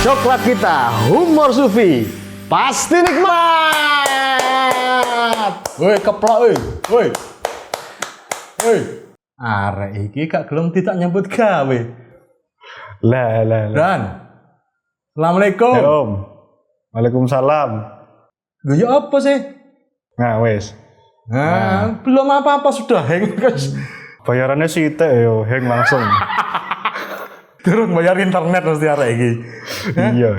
Coklat kita, humor Sufi, pasti nikmat. Woi keplok, woi. Arek iki gak gelem tidak nyambut gawe. Lah. Dan Assalamualaikum. Om. Waalaikumsalam. Lho ya apa sih? Nah, wes. Belum apa-apa sudah hang. Bayarannya sithik yo, hang langsung. Durung bayar internet mesti arek iki. Iya.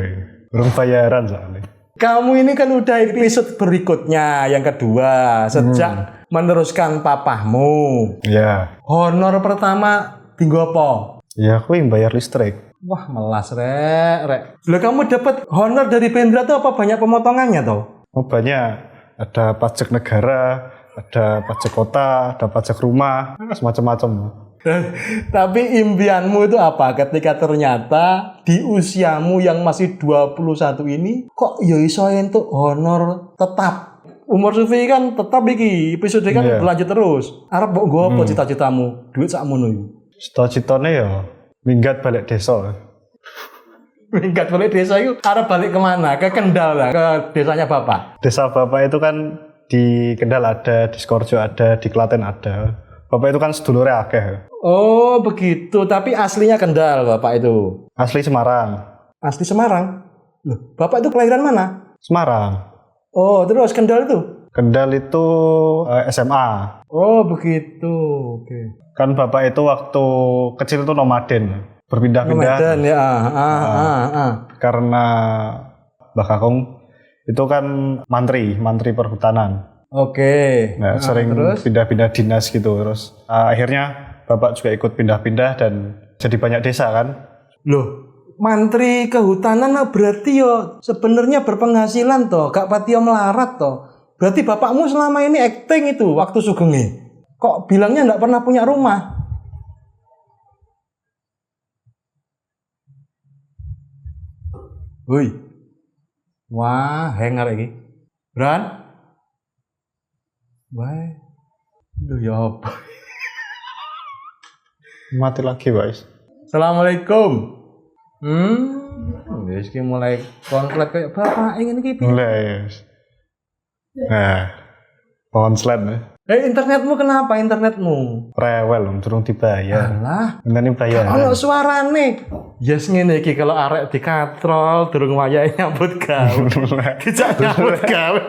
Belum bayaran soalnya. Kamu ini kan udah episode berikutnya, yang kedua, sejak meneruskan papahmu. Iya. Honor pertama tinggal apa? Ya, aku yang bayar listrik. Wah, melas rek. Lah kamu dapat honor dari Bendra tuh apa banyak pemotongannya toh? Oh, banyak. Ada pajak negara, ada pajak kota, ada pajak rumah, semacam-macam. Tapi impianmu itu apa ketika ternyata di usiamu yang masih 21 ini kok ya iso entuk honor tetap? Umur Sufi kan tetap iki, episode kan berlanjut terus. Arep mbok nggo apa cita-citamu? Duit sakmono iku. Cita-citane ya minggat balik desa. Minggat balik desa itu arep balik kemana? Ke Kendal lah, ke desanya Bapak. Desa Bapak itu kan di Kendal ada, di Skorjo ada, di Klaten ada. Bapak itu kan sedulure akeh. Oh begitu, tapi aslinya Kendal Bapak itu. Asli Semarang. Asli Semarang? Loh, Bapak itu kelahiran mana? Semarang. Oh terus Kendal itu? Kendal itu SMA. Oh begitu, oke. Kan Bapak itu waktu kecil itu nomaden. Berpindah-pindah. Nomaden ya. Karena Mbah Kakung itu kan mantri perhutanan. Oke. Nah, sering terus? pindah-pindah dinas gitu. Terus akhirnya Bapak juga ikut pindah-pindah dan jadi banyak desa kan. Loh, mantri kehutanan berarti yo sebenarnya berpenghasilan toh, gak pati yo melarat toh. Berarti bapakmu selama ini acting itu waktu sugenge. Kok bilangnya nggak pernah punya rumah? Woi. Wah, hanger iki. Bran? Wah. Lu ya apa? Mati lagi, guys. Assalamualaikum. Wis ki mulai konflik kayak bapak ingin iki. Mulai. Nah, konslet ya. Internetmu kenapa internetmu? Rewel, durung dibayar. Alah, Ini bayar. ono suarane. Yes ngene iki kalau arek dikatrol durung wayahe nyambut gawe. Dijak nyambut gawe.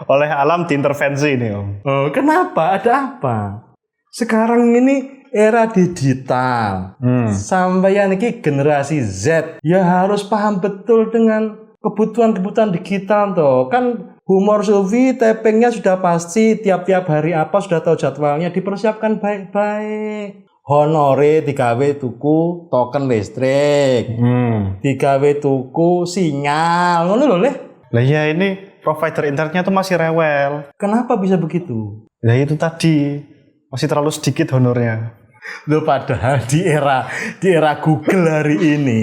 Oleh alam diintervensi ini, Om. Oh, kenapa? Ada apa? Sekarang ini era digital. Sampeyan iki generasi Z. Ya harus paham betul dengan kebutuhan-kebutuhan digital toh. Kan humor Sufi tapingnya sudah pasti tiap-tiap hari apa sudah tahu jadwalnya, dipersiapkan baik-baik. Honore digawe tuku token listrik. Digawe tuku sinyal. Ngono lho, Leh. Lah ya ini provider internetnya tuh masih rewel. Kenapa bisa begitu? Lah itu tadi masih terlalu sedikit honornya. Loh padahal di era Google hari ini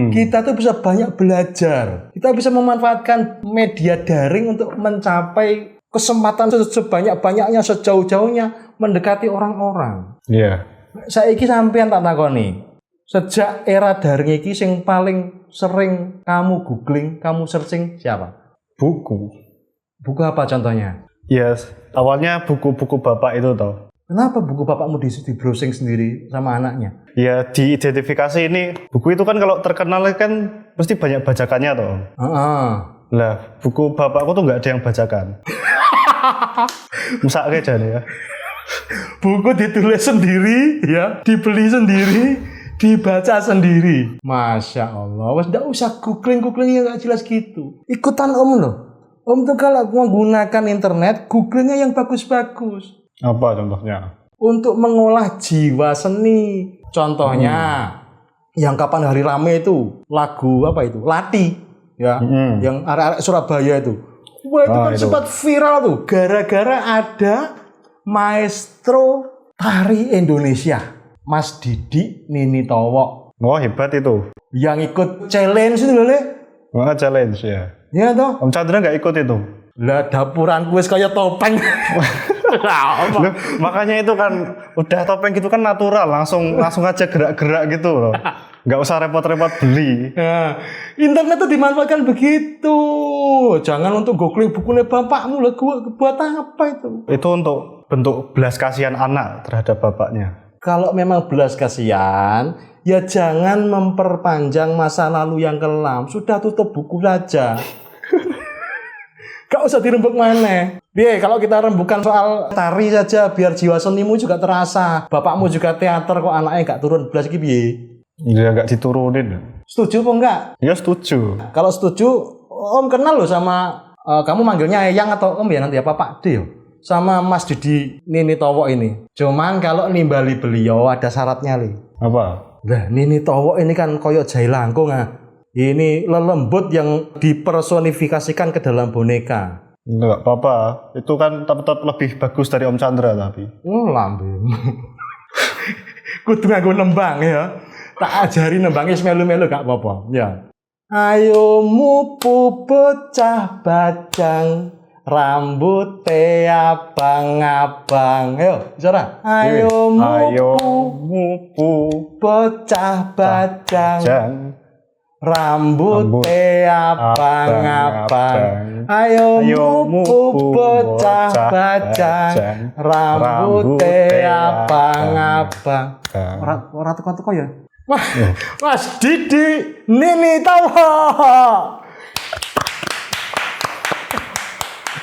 kita tuh bisa banyak belajar. Kita bisa memanfaatkan media daring untuk mencapai kesempatan sebanyak-banyaknya, sejauh-jauhnya mendekati orang-orang. Iya. Saiki sampean tak takoni. Sejak era daring iki sing paling sering kamu googling, kamu searching siapa? Buku. Buku apa contohnya? Yes, awalnya buku-buku Bapak itu toh. Kenapa buku bapakmu di browsing sendiri sama anaknya? Ya diidentifikasi ini buku itu kan kalau terkenal kan pasti banyak bajakannya toh. Lah buku bapakku tuh nggak ada yang bajakan. Musak aja nih ya. Buku ditulis sendiri, ya, dibeli sendiri, dibaca sendiri. Masya Allah, wes nggak usah googling yang nggak jelas gitu. Ikutan Om loh. Om tuh kalau menggunakan internet, googlingnya yang bagus-bagus. Apa contohnya? Untuk mengolah jiwa seni. Contohnya, yang kapan hari rame itu lagu apa itu? Lati, ya, yang arek-arek Surabaya itu. Wah itu kan sempat viral tuh, gara-gara ada maestro tari Indonesia, Mas Didi Ninitowo. Wah hebat itu. Yang ikut challenge itu loh, Le. Wah challenge ya. Iya toh. Om Chandra nggak ikut itu. Lah dapuran wis kaya topeng. Loh, makanya itu kan udah topeng gitu kan natural, langsung aja gerak-gerak gitu loh. Nggak usah repot-repot beli. Nah, internet itu dimanfaatkan begitu. Jangan untuk googling bukunya bapakmu lah, buat apa itu? Itu untuk bentuk belas kasihan anak terhadap bapaknya. Kalau memang belas kasihan, ya jangan memperpanjang masa lalu yang kelam. Sudah tutup buku saja. Gak usah dirembuk mana. Biar kalau kita rembukan soal tari saja, biar jiwa senimu juga terasa. Bapakmu juga teater kok anaknya gak turun belas gitu biar. Ya nggak diturunin. Setuju apa enggak? Ya setuju. Kalau setuju, Om kenal loh sama kamu manggilnya Eyang atau Om ya nanti apa Pak D? Sama Mas Didi Nini Towo ini. Cuman kalau nimbali beliau ada syaratnya li. Apa? Nah Nini Towo ini kan koyok jahil langkung ah. Ini lelembut yang dipersonifikasikan ke dalam boneka. Enggak apa-apa. Itu kan tetap lebih bagus dari Om Chandra tapi. Lambung. Kudu nganggo nembang ya. Tak ajari nembangnya semelu-melu gak apa-apa. Ya. Ayo mupu bocah bajang, rambute abang-abang. Ayo, bicara. Ayo mupu bocah bajang, rambute abang-abang. Ayo mupu bocah bajang, rambute abang-abang. Ora teko-teko ya. Wah, Mas Didi Nini Towo.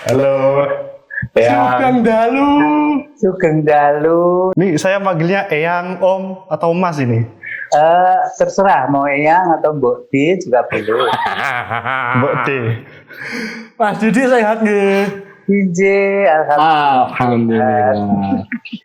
Halo. Sugeng dalu. Nih saya manggilnya Eyang, Om atau Mas ini. Terserah mau Eyang atau Mbok D juga boleh. Mbok D. Mas Didi sehat nggih? Inje, Alhamdulillah.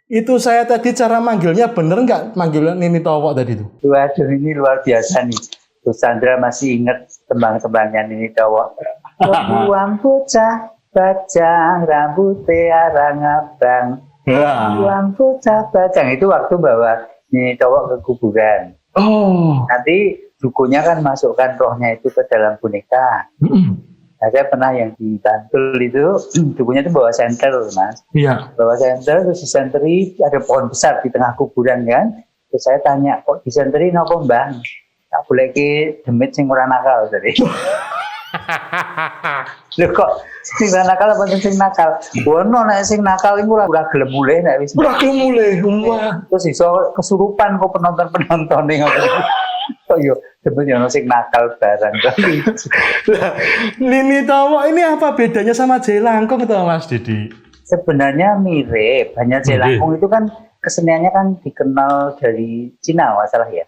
Itu saya tadi cara manggilnya bener nggak manggil Nini Towo tadi itu? Waduh ini luar biasa nih. Bu Sandra masih ingat tembang-tembangnya Nini Towo. Buang bocah bajang, rambutnya arang-abang. Buang bocah bajang itu waktu bawa Nini Towo ke kuburan. Oh. Nanti dukunya kan masukkan rohnya itu ke dalam boneka. Nah, saya pernah yang di Bantul itu, dukunya itu bawa senter, Mas. Iya. Bawa senter, terus disenteri, ada pohon besar di tengah kuburan kan. Terus saya tanya, kok disenteri apa Bang? Tak boleh ke demit sing ora nakal tadi. Loh kok sing ora nakal apa sing nakal? Wono nek sing nakal iku ora gelem mulih nek wis. Ora gelem mulih, wah. Terus iso kesurupan kok penonton-penonton ngono. Oh iya, sebenarnya sing nakal barang kali. Nini Towo ini apa bedanya sama Jahil Langkung itu Mas Didi? Sebenarnya mirip. Hanya Jahil Langkung itu kan keseniannya kan dikenal dari Cina masalah ya.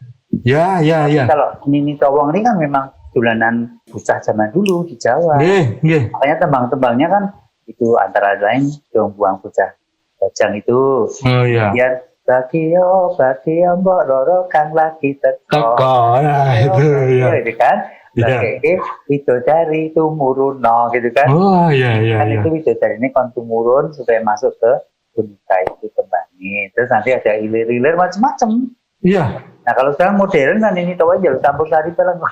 Ya. Kalau Nini Towo ini kan memang dolanan bocah zaman dulu di Jawa. Nggih. Makanya tembang-tembangnya kan itu antara lain dong buang bocah bajang itu. Oh iya. Kemudian Bagio mbok roro kang lagi teko. Nah itu ya. Itu kan. Lagi widodari tumurun gitu kan. Oh iya. Kan itu widodari ini kon tumurun supaya masuk ke boneka itu tembangnya. Terus nanti ada ilir-ilir macam-macam. Iya. Nah kalau sekarang modern kan ini tahu aja campur sari pelang.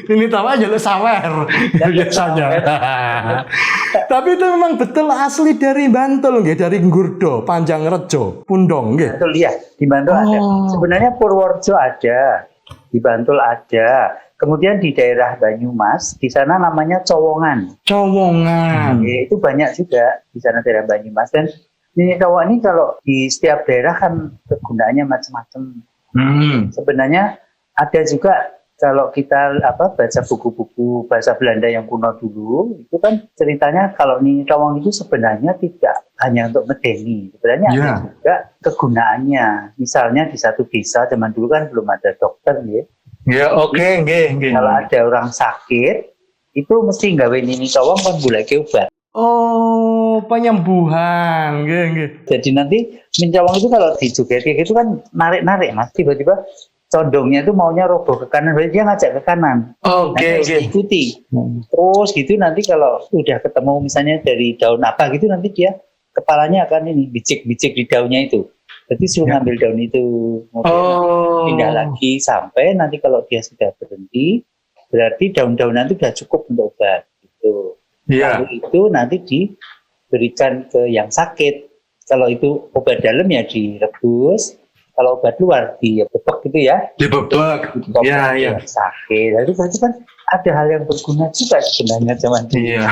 Ini tahu aja lo sawer biasanya. Tapi itu memang betul asli dari Bantul nggih, dari Ngurdo, Panjang Rejo, Pundong nggih. Bantul ya, di Bantul ada. Sebenarnya Purworejo ada, di Bantul ada. Kemudian di daerah Banyumas, di sana namanya Cowongan. Itu banyak juga di sana daerah Banyumas. Dan Nini Towo ini kalau di setiap daerah kan kegunaannya macam-macam. Sebenarnya ada juga kalau kita baca buku-buku bahasa Belanda yang kuno dulu, itu kan ceritanya kalau Nini Towo itu sebenarnya tidak hanya untuk medeni. Sebenarnya ada juga kegunaannya. Misalnya di satu desa zaman dulu kan belum ada dokter ya. Ya oke. Kalau ada orang sakit, itu mesti nggawe Nini Towo kan goleke obat. Oh, penyembuhan, nggih. Jadi nanti mencawang itu kalau dijogeti gitu kan narik-narik Mas, tiba-tiba condongnya itu maunya roboh ke kanan, berarti dia ngajak ke kanan. Oke. Ikuti. Terus gitu nanti kalau udah ketemu misalnya dari daun apa gitu nanti dia kepalanya akan ini bicik-bicik di daunnya itu. Jadi suruh ngambil daun itu, pindah lagi sampai nanti kalau dia sudah berhenti, berarti daun-daunan itu sudah cukup untuk obat gitu. Lalu itu nanti diberikan ke yang sakit. Kalau itu obat dalam ya direbus, kalau obat luar dibebek gitu ya. Dibebek. Iya. Sakit. Jadi berarti kan ada hal yang berguna juga sebenarnya zaman dulu. Iya.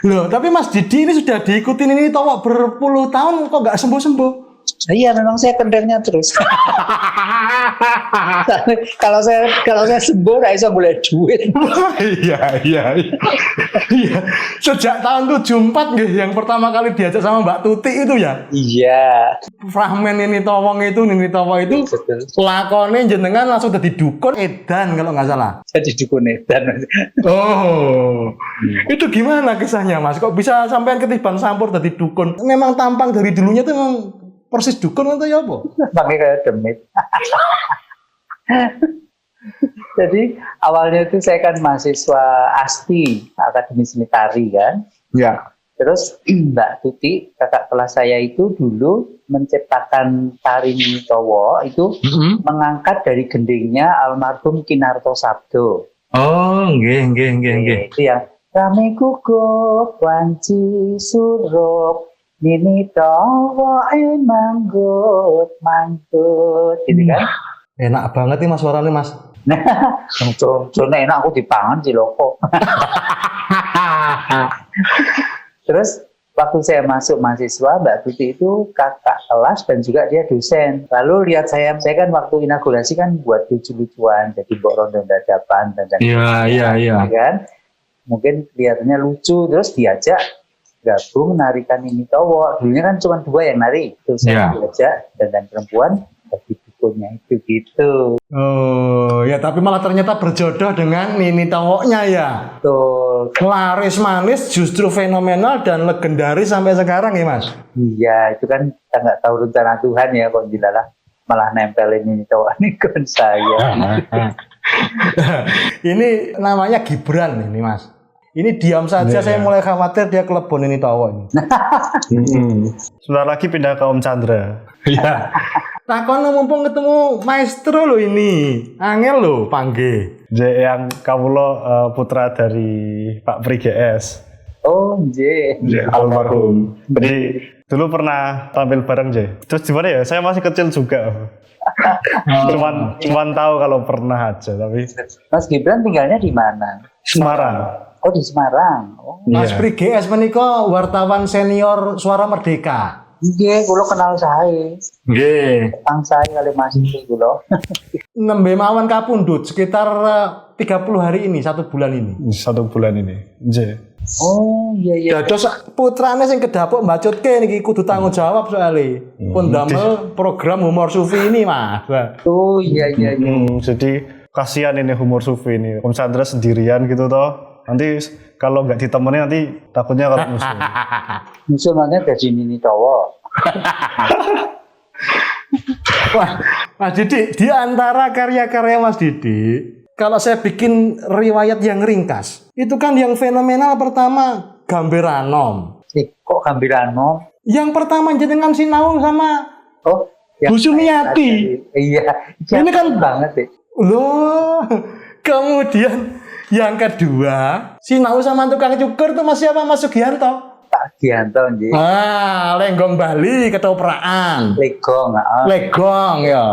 Loh, tapi Mas Didi ini sudah diikutin ini tawak berpuluh tahun kok nggak sembuh-sembuh? Iya, memang saya kendengnya terus. kalau saya sembuh, nggak bisa boleh duit. Iya. Sejak tahun 74 gitu, yang pertama kali diajak sama Mbak Tuti itu ya. Iya. Fragmen Nini Tawong itu lakonnya jenengan langsung jadi dukun edan kalau nggak salah. Jadi dukun edan. Oh, itu gimana kisahnya Mas? Kok bisa sampean ketiban sampur jadi dukun? Memang tampang dari dulunya tuh memang persis dukun atau ya apa? Pakai kayak demit. Jadi awalnya itu saya kan mahasiswa ASTI, Akademi Seni Tari kan. Ya. Terus Mbak Tuti, kakak kelas saya itu dulu menciptakan tari Nini Towo itu mengangkat dari gendingnya almarhum Kinarto Sabdo. Oh, nggih. Itu yang rame gugup wanci surup Nini Towo manggut gitu kan. Enak banget nih Mas suaranya Mas. Nah, enak aku dipangan sih loko. Terus waktu saya masuk mahasiswa, Mbak Tuti itu kakak kelas dan juga dia dosen. Lalu lihat saya kan waktu inaugurasi kan buat lucu-lucuan, jadi mbok rondo dadapan dan Iya. Kan? Mungkin kelihatannya lucu, terus diajak gabung narikan Nini Towo. Dulunya kan cuma 2 yang nari, terus saya diajak dan perempuan jadi dukunnya itu gitu. Oh, ya tapi malah ternyata berjodoh dengan Nini Towo-nya ya. Tuh. Laris manis justru fenomenal dan legendaris sampai sekarang ya Mas. Iya, itu kan kita nggak tahu rencana Tuhan ya, kok dilalah malah nempelin Nini Towo ini kan saya. Ini namanya Gibran ini Mas. Ini diam saja saya mulai khawatir dia kelebon Nini Towo ini. Sebentar lagi pindah ke Om Chandra. Iya. Takon mumpung ketemu maestro lo ini. Angel lo panggil. Yang kawula putra dari Pak Pri GS. Oh, J. Almarhum. Jadi dulu pernah tampil bareng J. Terus gimana ya? Saya masih kecil juga. Cuman tahu kalau pernah aja, tapi Mas Gibran tinggalnya di mana? Semarang. Oh, di Semarang. Oh. Mas Pri GS menika wartawan senior Suara Merdeka. Nggih, kula kenal saya. Nggih. Tang saya kali Mas iki kula. Nembe mawon kapundhut sekitar 30 hari ini, 1 bulan ini. 1 bulan ini. J. Oh, iya. Dados putrane sing kedapuk mbacutke niki kudu tanggung jawab soalnya. Pun damel program humor sufi ini, Mas. Oh, iya. Jadi kasihan ini humor sufi ini. Om Chandra sendirian gitu toh. Nanti kalau nggak ditemenin nanti takutnya kalau musuh. Musuh makanya gaji Nini Towo. Wah, Mas Didi, di antara karya-karya Mas Didi, kalau saya bikin riwayat yang ringkas, itu kan yang fenomenal pertama Gambiranom. Kok Gambiranom? Yang pertama jenengan sinau sama Bu Sumiati. Iya. Ini kan banget deh. Loh, kemudian yang kedua, sinau sama tukang cukur itu Mas siapa? Mas Sugianto. Pak Gianto nggih. Lenggong Bali ketopraan. Legong ya.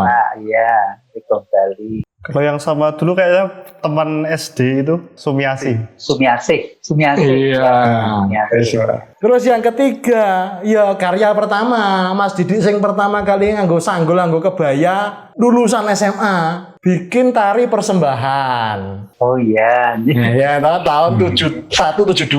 Iya, Legong Bali. Kalau yang sama dulu kayaknya teman SD itu Sumiasi. Iya. Terus yang ketiga, ya karya pertama Mas Didi sing pertama kali nganggo sanggul, nganggo kebaya, lulusan SMA, bikin tari persembahan. Oh iya. Ya, tahun 7172.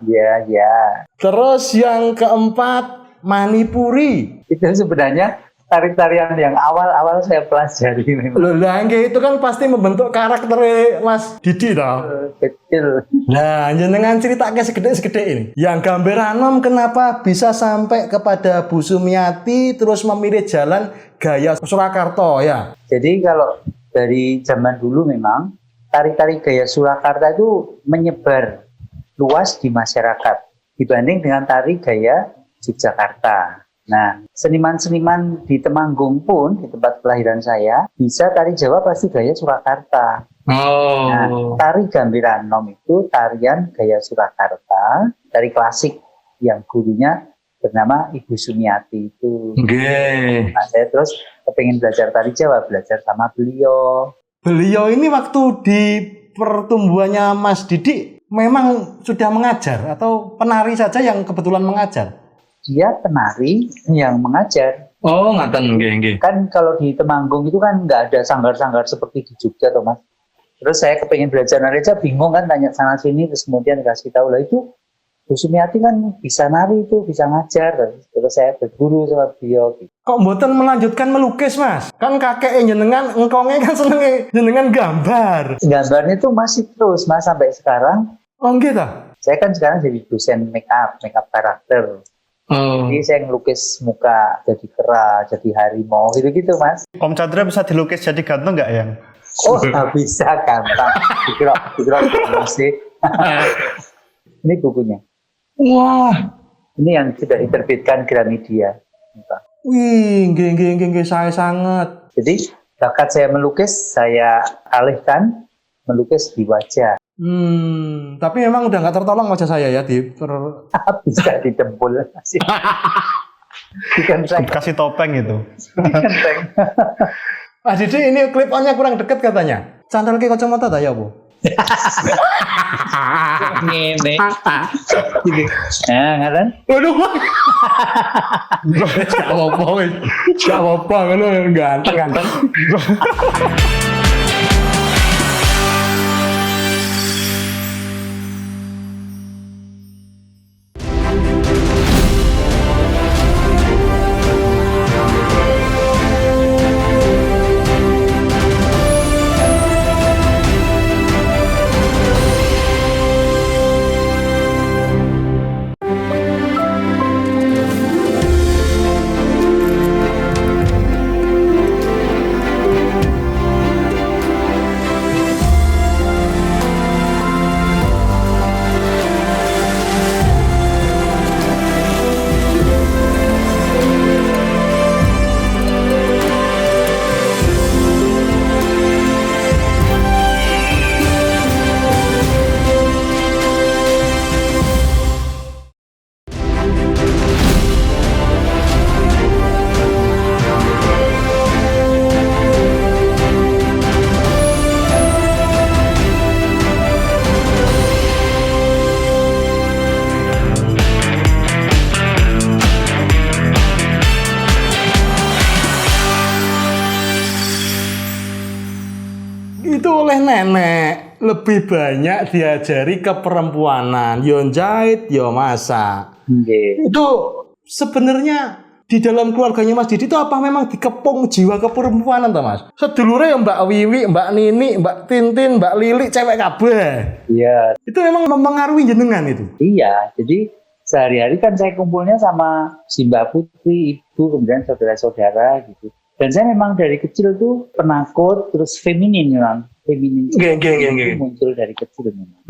Iya. Terus yang keempat Manipuri. Itu sebenarnya tari-tarian yang awal-awal saya pelajari memang. Loh, itu kan pasti membentuk karakter Mas Didi toh. Kecil. Nah, jenengan ceritake segede ini. Yang Gambiranom kenapa bisa sampai kepada Bu Sumiati terus memilih jalan gaya Surakarta ya? Jadi kalau dari zaman dulu memang tari-tari gaya Surakarta itu menyebar luas di masyarakat dibanding dengan tari gaya Yogyakarta. Nah, seniman-seniman di Temanggung pun, di tempat kelahiran saya, bisa tari Jawa pasti gaya Surakarta. Nah, tari Gambiranom itu tarian gaya Surakarta, tari klasik yang gurunya bernama Ibu Sumiati itu. Nggih. Nah, saya terus kepengen belajar tari Jawa, belajar sama beliau. Beliau ini waktu di pertumbuhannya Mas Didi memang sudah mengajar atau penari saja yang kebetulan mengajar? Dia penari yang mengajar. Oh, ngaten nggih. Kan kalau di Temanggung itu kan nggak ada sanggar-sanggar seperti di Jogja, toh Mas. Terus saya kepengen belajar nari aja, bingung kan, tanya sana sini, terus kemudian dikasih tahu lah itu Bu Sumiati kan bisa nari itu, bisa ngajar. Terus saya berguru sama beliau. Kok mboten melanjutkan melukis, Mas? Kan kakek jenengan, engkongnya kan seneng jenengan gambar. Gambarnya itu masih terus, Mas, sampai sekarang. Oh, nggih ta? Saya kan sekarang jadi dosen make up karakter. Jadi saya ngelukis muka jadi kera, jadi harimau, gitu-gitu, Mas. Om Chandra bisa dilukis jadi ganteng nggak, Yang? Oh, nggak bisa, gampang. Dikira sih. Ini bukunya. Wah. Ini yang sudah diterbitkan Gramedia. Wih, nggih, saya sangat. Jadi, bakat saya melukis, saya alihkan melukis di wajah. Tapi memang udah nggak tertolong wajah saya ya Bisa didempul. Dikenteng. Kasih topeng itu. Dikenteng. Mas Didi ini clip on-nya kurang deket katanya. Candal ke kacamata ta ya, Bu? Ngene. Nah, ngaran? Waduh. Gak apa-apa, kan ganteng. Itu oleh nenek lebih banyak diajari keperempuanan, yo jahit, yo masak. Itu sebenarnya di dalam keluarganya Mas Didi itu apa memang dikepung jiwa keperempuanan toh Mas? Sedulure ya Mbak Wiwi, Mbak Nini, Mbak Tintin, Mbak Lili cewek kabeh. Iya. Itu memang mempengaruhi jenengan itu. Iya, jadi sehari-hari kan saya kumpulnya sama si Mbak Putri, ibu, kemudian saudara-saudara gitu. Dan saya memang dari kecil tuh penakut, terus feminin memang. Feminin itu muncul dari kecil memang.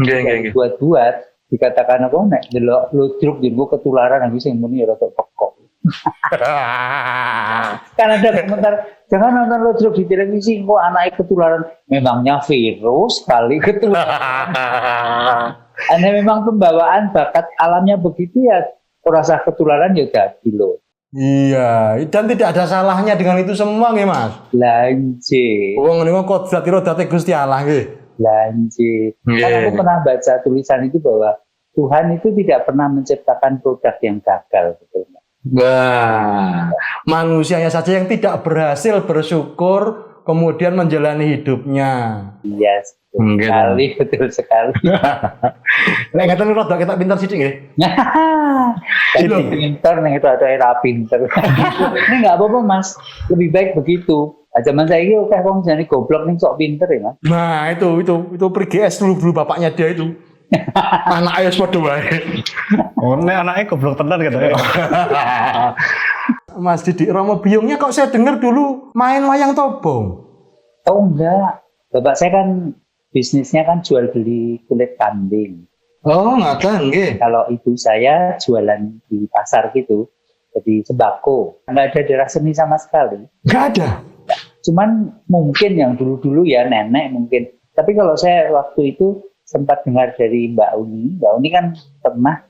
Buat-buat, dikatakan apa, nek delok ludruk jenggo ketularan, aku sing muni ya rada pekok. Kan ada komentar, jangan nonton ludruk di televisi, kok anaknya ketularan. Memangnya virus kali ketularan. Anda memang pembawaan bakat alamnya begitu ya, rasa ketularan ya dadi lho. Iya, dan tidak ada salahnya dengan itu semua nggih Mas. Lanjut. Wong niku kodrat iradate Gusti Allah nggih. Lanjut. Kan aku pernah baca tulisan itu bahwa Tuhan itu tidak pernah menciptakan produk yang gagal, betul nggak? Wah, manusianya saja yang tidak berhasil bersyukur kemudian menjalani hidupnya. Yes, betul sekali. Lek ngaten rada kita pintar sithik nggih. Jadi pintar nih itu ada era pintar. Ini nggak apa-apa Mas, lebih baik begitu. Zaman saya ini kayak wong jane goblok nih sok pinter ya Mas. Nah itu pergi GS dulu bapaknya dia itu. Anak ayah padha wae. Oh, nek anaknya goblok tenan katanya. Mas Didi Romo Biungnya kok saya dengar dulu main wayang tobong. Oh enggak. Bapak saya kan bisnisnya kan jual beli kulit kambing. Oh, ngaten nggih. Kalau ibu saya jualan di pasar gitu. Jadi sembako. Enggak ada daerah seni sama sekali. Enggak ada. Cuman mungkin yang dulu-dulu ya nenek mungkin. Tapi kalau saya waktu itu sempat dengar dari Mbak Uni kan pernah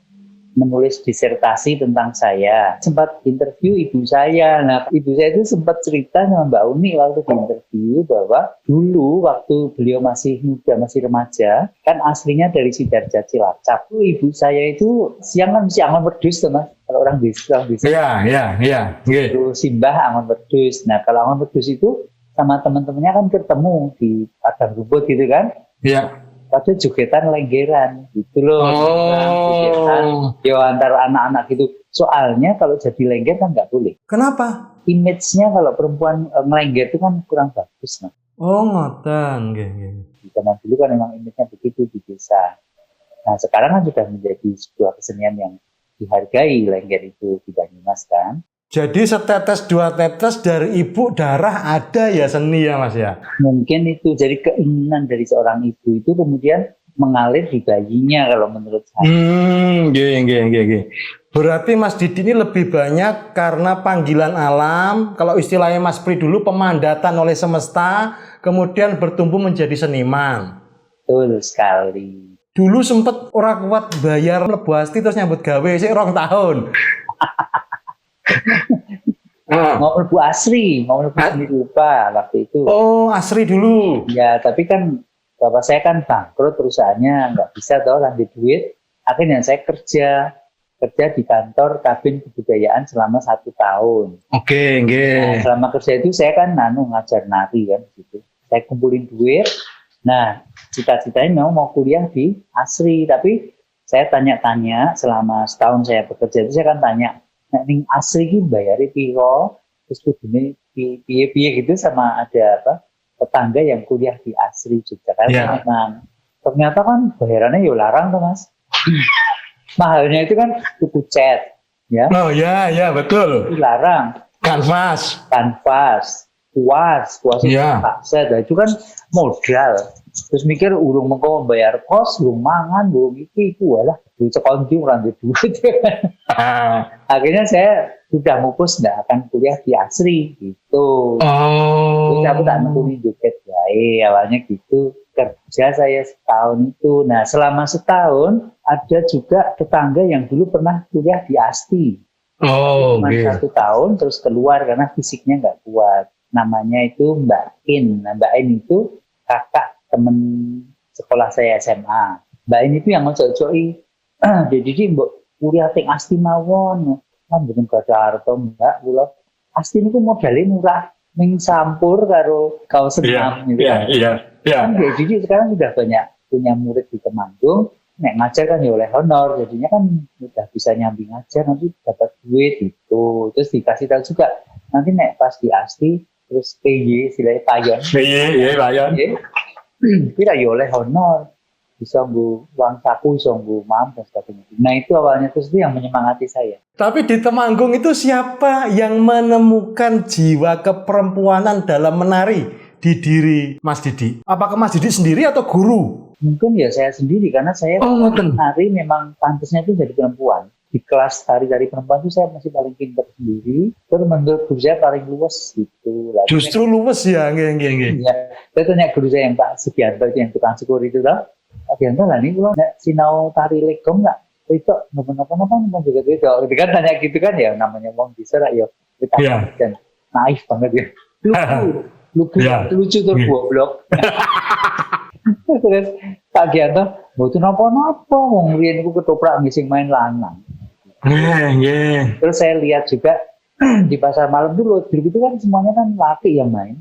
menulis disertasi tentang saya. Sempat interview ibu saya. Nah, ibu saya itu sempat cerita sama Mbak Uni waktu di interview bahwa dulu waktu beliau masih muda, masih remaja, kan aslinya dari Sidarja Cilacap. Ibu saya itu siang kan mesti angon wedhus tuh Mas. Kalau orang desa. Iya. Terus simbah angon wedhus. Nah, kalau angon wedhus itu sama teman-temannya kan ketemu di padang rumput gitu kan. Iya. Padahal jogetan lenggeran gitu loh. Jogetan yo antara anak-anak gitu. Soalnya kalau jadi lengger kan nggak boleh. Kenapa? Image-nya kalau perempuan ngelengger itu kan kurang bagus. Nah. Oh, ngoten. Nggih. Di zaman dulu kan memang image-nya begitu di desa. Nah sekarang kan sudah menjadi sebuah kesenian yang dihargai lengger itu di Banyumas kan. Jadi setetes dua tetes dari ibu darah ada ya seni ya Mas ya? Mungkin itu jadi keinginan dari seorang ibu itu kemudian mengalir di bayinya kalau menurut saya. Nggih. Berarti Mas Didi ini lebih banyak karena panggilan alam, kalau istilahnya Mas Pri dulu pemandatan oleh semesta, kemudian bertumbuh menjadi seniman. Betul sekali. Dulu sempet orang kuat bayar Lebu Asti terus nyambut gawe sih 2 tahun. Mau Lebu Asri lupa waktu itu. Oh, Asri dulu. Ya, tapi kan bapak saya kan bangkrut perusahaannya, nggak bisa toh lanjut duit. Akhirnya saya kerja di kantor Kabin Kebudayaan selama 1 tahun. Oke. Nah, selama kerja itu saya kan ngajar nari kan gitu. Saya kumpulin duit. Nah, cita-citanya mau kuliah di Asri, tapi saya tanya-tanya selama setahun saya bekerja itu saya kan tanya, nah ning Asri ki bayare piro? Terus kudune piye-piye gitu sama ada tetangga yang kuliah di Asri juga kan. Memang ternyata kan bayarannya yo larang tuh Mas. Mahalnya itu kan tuku cat ya. Oh ya betul. Itu larang. Kanvas. Kuas itu kan modal. Terus mikir urung mengko bayar kos, urung mangan, urung iki walah duit sekondi ora duit. Akhirnya saya sudah mupus nggak akan kuliah di Asri gitu. Terus aku tak nentuin joget wae awalnya gitu. Kerja saya setahun itu. Nah selama setahun ada juga tetangga yang dulu pernah kuliah di Asti. Cuma 1 tahun terus keluar karena fisiknya nggak kuat. Namanya itu Mbak In. Nah, Mbak In itu kakak temen sekolah saya SMA. Mbak In itu yang ngocok-coki, jadi mbok kuliah teng Asti mawon. Kan mboten gada arep Mbak kula. Asti niku modalnya murah, ning sampur karo kaos senam gitu. Iya. Kan jadi sekarang sudah banyak punya murid di Temanggung. Nek ngajar kan ya oleh honor, jadinya kan udah bisa nyambi ngajar, nanti dapat duit itu. Terus dikasih tahu juga, nanti nek pas di Asti, terus PY, silai payon. Iya, payon. Kira ya oleh honor. Bisa nggo uang saku, bisa nggo mam, dan sebagainya. Nah itu awalnya, terus itu yang menyemangati saya. Tapi di Temanggung itu siapa yang menemukan jiwa keperempuanan dalam menari di diri Mas Didi? Apakah Mas Didi sendiri atau guru? Mungkin ya saya sendiri, karena saya menari memang pantasnya itu jadi perempuan. Di kelas tari-tari perempuan itu saya masih paling pintar sendiri. Terus menurut guru saya paling luwes gitu. Justru luwes ya, nggih. Ya, saya tanya guru saya yang Pak Sugianto yang tukang syukur itu lah. Pak Sugianto lah nih, kalau sinau tari legong nggak? Itu napa-napa mau juga itu. Itu kan tanya gitu kan ya, namanya wong bisa lah ya. Dan naif banget ya. Lucu tuh goblok. Terus Pak Gianto, itu napa-napa, wong riyen iku ketoprak ngising main lanang. Terus saya lihat juga di pasar malam dulu, itu kan semuanya kan laki yang main.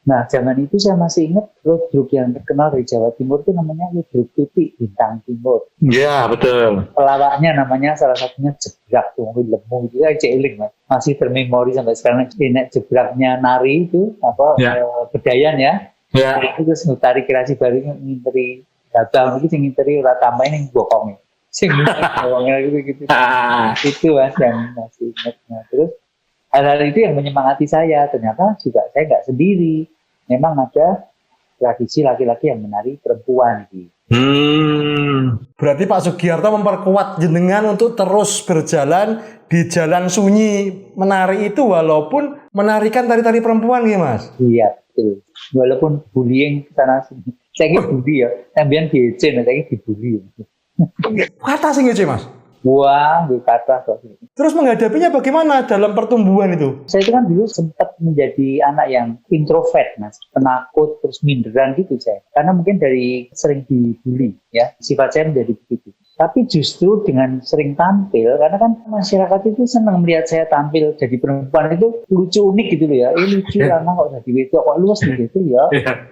Nah, zaman itu saya masih ingat Ludruk yang terkenal dari Jawa Timur itu namanya Ludruk Tuti Bintang Timur. Iya, betul. Pelawaknya namanya salah satunya Jebrak tuh, lemu itu aja celing Mas. Masih termemori sampai sekarang. Ini Jebraknya nari itu Bedayan ya. Ya. Itu terus ngutari kreasi baru nginteri datang itu sing nginteri ora tambahin yang bokongnya. Sing bokongnya gitu. Itu Mas yang masih ingat. Nah, terus hal-hal itu yang menyemangati saya. Ternyata juga saya nggak sendiri. Memang ada tradisi laki-laki yang menari perempuan gitu. Berarti Pak Sugiarto memperkuat jenengan untuk terus berjalan di jalan sunyi menari itu walaupun menarikan tari-tari perempuan ya Mas? Iya betul. Walaupun bullying sana sini. Saya ini bully ya. Sambian DC, saya ini dibully. Kata sih nggak Mas? Wah, gue kata kok. Terus menghadapinya bagaimana dalam pertumbuhan itu? Saya itu kan dulu sempat menjadi anak yang introvert, Mas, penakut, terus minderan gitu saya. Karena mungkin dari sering dibully, ya, sifat saya menjadi begitu. Tapi justru dengan sering tampil, karena kan masyarakat itu senang melihat saya tampil jadi perempuan itu lucu unik gitu loh ya. Lucu karena kok jadi wedok kok luas gitu ya.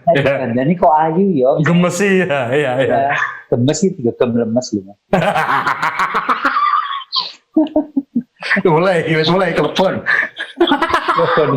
Nah, ini kok ayu ya. Gemes sih ya, iya. Gemes itu juga lemes loh. mulai telepon.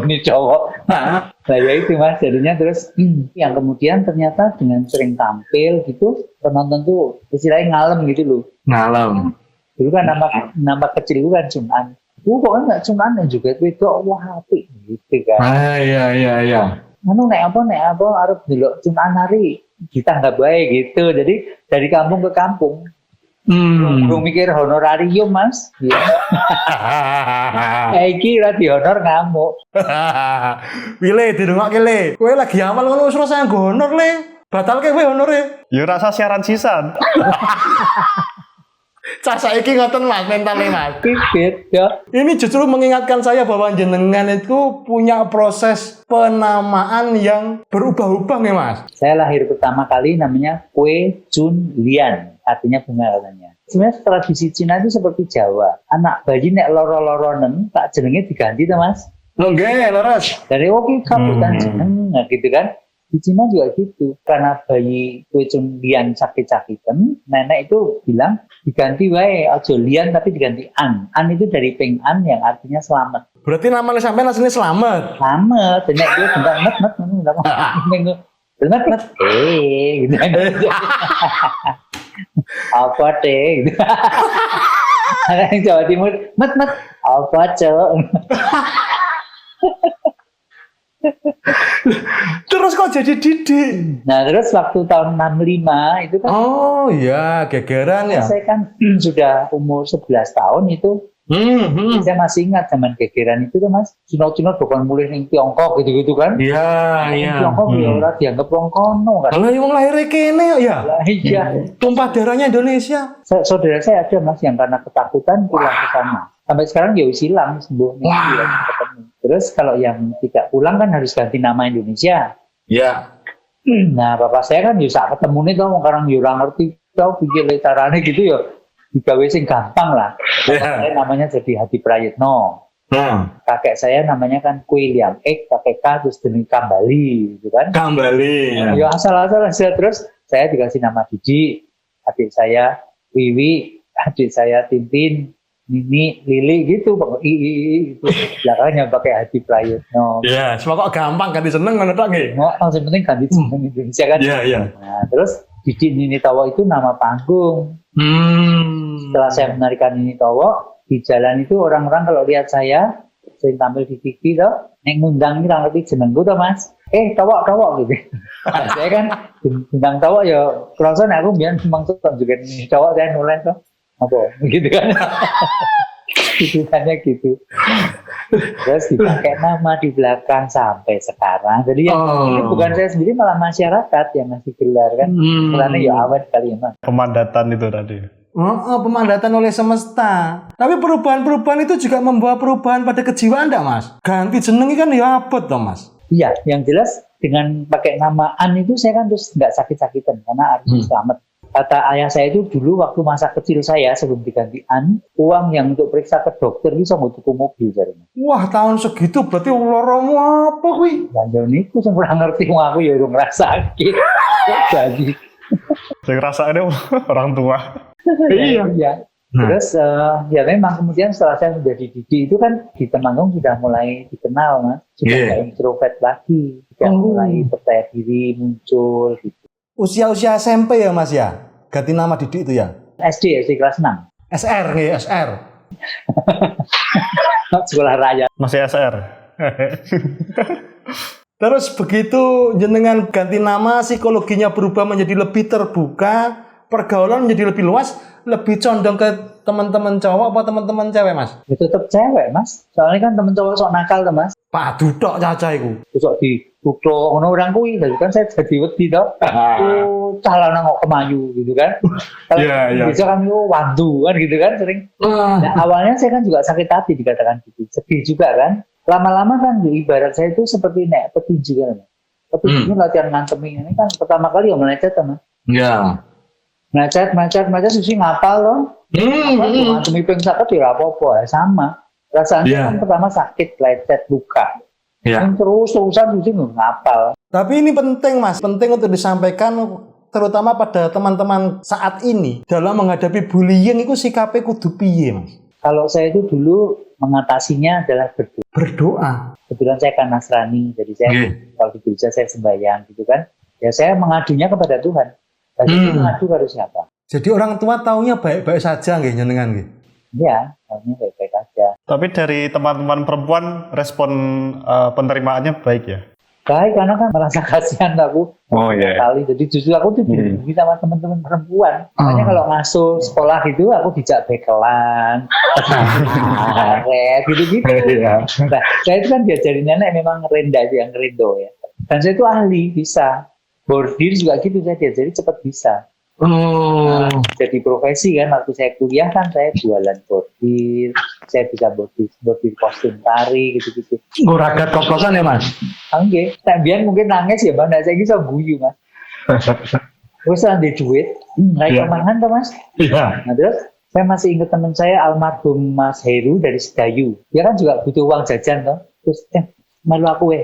Ini cowok. Nah ya itu Mas, jadinya terus yang kemudian ternyata dengan sering tampil gitu, penonton tuh istilahnya ngalem gitu loh. Ngalem. Dulu kan nama kecil itu kan Cunan. Kok enggak Cunan juga itu wah apik gitu kan. Iya. Anu nek apa arep delok Cunan hari kita nggak baik gitu. Jadi dari kampung ke kampung. Belum mikir honorarium Mas. Ya. Iki ra di honor ngamuk. Wile dirungok le. Kowe lagi amal ngono wis rasa nggo honor le. Batal kowe honore. Ya rasa siaran sisan. Cah saiki ngoten Mas mentale Mas. Pipit ya. Ini justru mengingatkan saya bahwa jenengan itu punya proses penamaan yang berubah-ubah nih Mas. Saya lahir pertama kali namanya Kue Chun Lian, artinya bunga katanya. Sebenarnya tradisi Cina itu seperti Jawa. Anak bayi nek loro-loronen tak jenenge diganti tuh Mas. Nggih, leres. Dari oke kabutan jeneng nah, gitu kan. Di Cina juga gitu. Karena bayi Kue Chun Lian sakit-sakitan, nenek itu bilang diganti wae aja Lian tapi diganti An. An itu dari Peng An yang artinya selamat. Berarti namanya sampean aslinya selamat. Selamat. Dan nek dia bentar met gitu. Apa teh gitu. Yang Jawa Timur met apa cok. Terus kok jadi Didi? Nah terus waktu tahun 65 itu kan. Oh iya, gegeran ya. Saya kan sudah umur 11 tahun itu. Saya masih ingat zaman gegeran itu tuh Mas. Cina-Cina bukan mulai ning Tiongkok gitu-gitu kan. Iya. Tiongkok ya ora dianggap wong kono kan. Lah yang lahir kene ya. Iya. Tumpah darahnya Indonesia. Saudara saya ada Mas yang karena ketakutan pulang ke sana. Sampai sekarang ya wis hilang sembuh ketemu. Terus kalau yang tidak pulang kan harus ganti nama Indonesia. Iya. Nah, bapak saya kan ya sak ketemu nih toh sekarang ya ora ngerti tau pikir letarane gitu ya. Digawe sing gampang lah. Saya namanya jadi Hadi Prayitno. Kakek saya namanya kan Kue Liam Ek, pakai K terus demi Kambali gitu kan. Kambali. Ya asal-asal aja terus saya dikasih nama Didi, adik saya Wiwi, adik saya Tintin, Nini, Lili gitu, gitu. Belakangnya pakai Hadi Prayitno. Iya, semua kok gampang ganti seneng ngono tok nggih. Yang penting ganti jeneng Indonesia kan. Iya. Nah, terus Didi Nini Towo itu nama panggung. Setelah saya menarikan Nini Towo, di jalan itu orang-orang kalau lihat saya sering tampil di TV toh, nek ngundang ini ngerti jenengku toh Mas. Towo gitu. Nah, saya kan bintang Towo ya kerasa nek aku mbiyen memang suka juga Nini Towo saya nulis toh. Apa gitu kan. Tulisannya gitu. Terus dipakai nama di belakang sampai sekarang. Jadi yang ini bukan saya sendiri, malah masyarakat yang ngasih gelar kan. Karena ya awet kali ya Mas. Pemandatan itu tadi. Pemandatan oleh semesta. Tapi perubahan-perubahan itu juga membawa perubahan pada kejiwaan enggak Mas? Ganti jeneng kan ya abot toh Mas. Iya, yang jelas dengan pakai nama An itu saya kan terus nggak sakit-sakitan karena artinya selamat. Kata ayah saya itu dulu waktu masa kecil saya sebelum diganti An, uang yang untuk periksa ke dokter bisa mau tuku mobil jarene. Wah, tahun segitu berarti loromu apa kuwi? Lanjut niku sing ora ngerti wong aku ya urung ngrasake. Jadi Saya ngerasa ada orang tua. Iya. Terus ya memang kemudian setelah saya menjadi Didi itu kan di Temanggung sudah mulai dikenal Mas. Sudah nggak introvert lagi, sudah mulai percaya diri muncul gitu. Usia-usia SMP ya Mas ya? Ganti nama Didi itu ya? SD kelas 6. SR nih, SR. Sekolah raya. Masih SR. Terus begitu jenengan ganti nama, psikologinya berubah menjadi lebih terbuka, pergaulan menjadi lebih luas. lebih condong ke teman-teman cowok apa teman-teman cewek, Mas? Ya tetap cewek, Mas. Soalnya kan temen cowok sok nakal tuh, Mas. Padu tok caca iku. Sok dituthuk ngono orang kuwi, jadi kan saya jadi wedi to. Oh, calana kok kemayu gitu kan. Kalau bisa kan wandu kan gitu kan sering. Nah, awalnya saya kan juga sakit hati dikatakan gitu. Sedih juga kan. Lama-lama kan ibarat saya itu seperti nek petinju kan. Petinju latihan ngantemi ini kan pertama kali yang melecet Mas. Iya. Macet susi ngapal loh. Ngantemi ping 1 ya apa-apa, sama. Rasanya kan pertama sakit, lecet, luka. Terus-terusan susi ngapal. Tapi ini penting, Mas. Penting untuk disampaikan terutama pada teman-teman saat ini dalam menghadapi bullying itu sikapnya kudu piye, Mas? Kalau saya itu dulu mengatasinya adalah berdoa. Kebetulan saya kan Nasrani, jadi saya kalau di gereja saya sembahyang gitu kan. Ya saya mengadunya kepada Tuhan. Jadi mengadu harus siapa? Jadi orang tua taunya baik-baik saja nggih nyenengan nggih. Iya, taunya baik-baik aja. Tapi dari teman-teman perempuan respon penerimaannya baik ya? Baik, karena kan merasa kasihan aku. Kali. Jadi justru aku tuh dilindungi sama teman-teman perempuan. Makanya kalau masuk sekolah gitu aku dijak bekelan, gitu-gitu. Nah, saya itu kan diajarin nenek memang rendah yang rendo ya. Dan saya itu ahli, bisa. Bordir juga gitu, saya diajari cepat bisa. Nah, jadi profesi kan, waktu saya kuliah kan saya jualan bordir, saya bisa bordir kostum tari gitu-gitu. Ragat kos-kosan ya, Mas? Oke, biar mungkin nangis ya Bang, saya bisa guyu Mas. Terus ada duit, naik kemangan tuh Mas. Iya. Nah terus saya masih ingat teman saya almarhum Mas Heru dari Sedayu. Dia kan juga butuh uang jajan tuh. Terus malu aku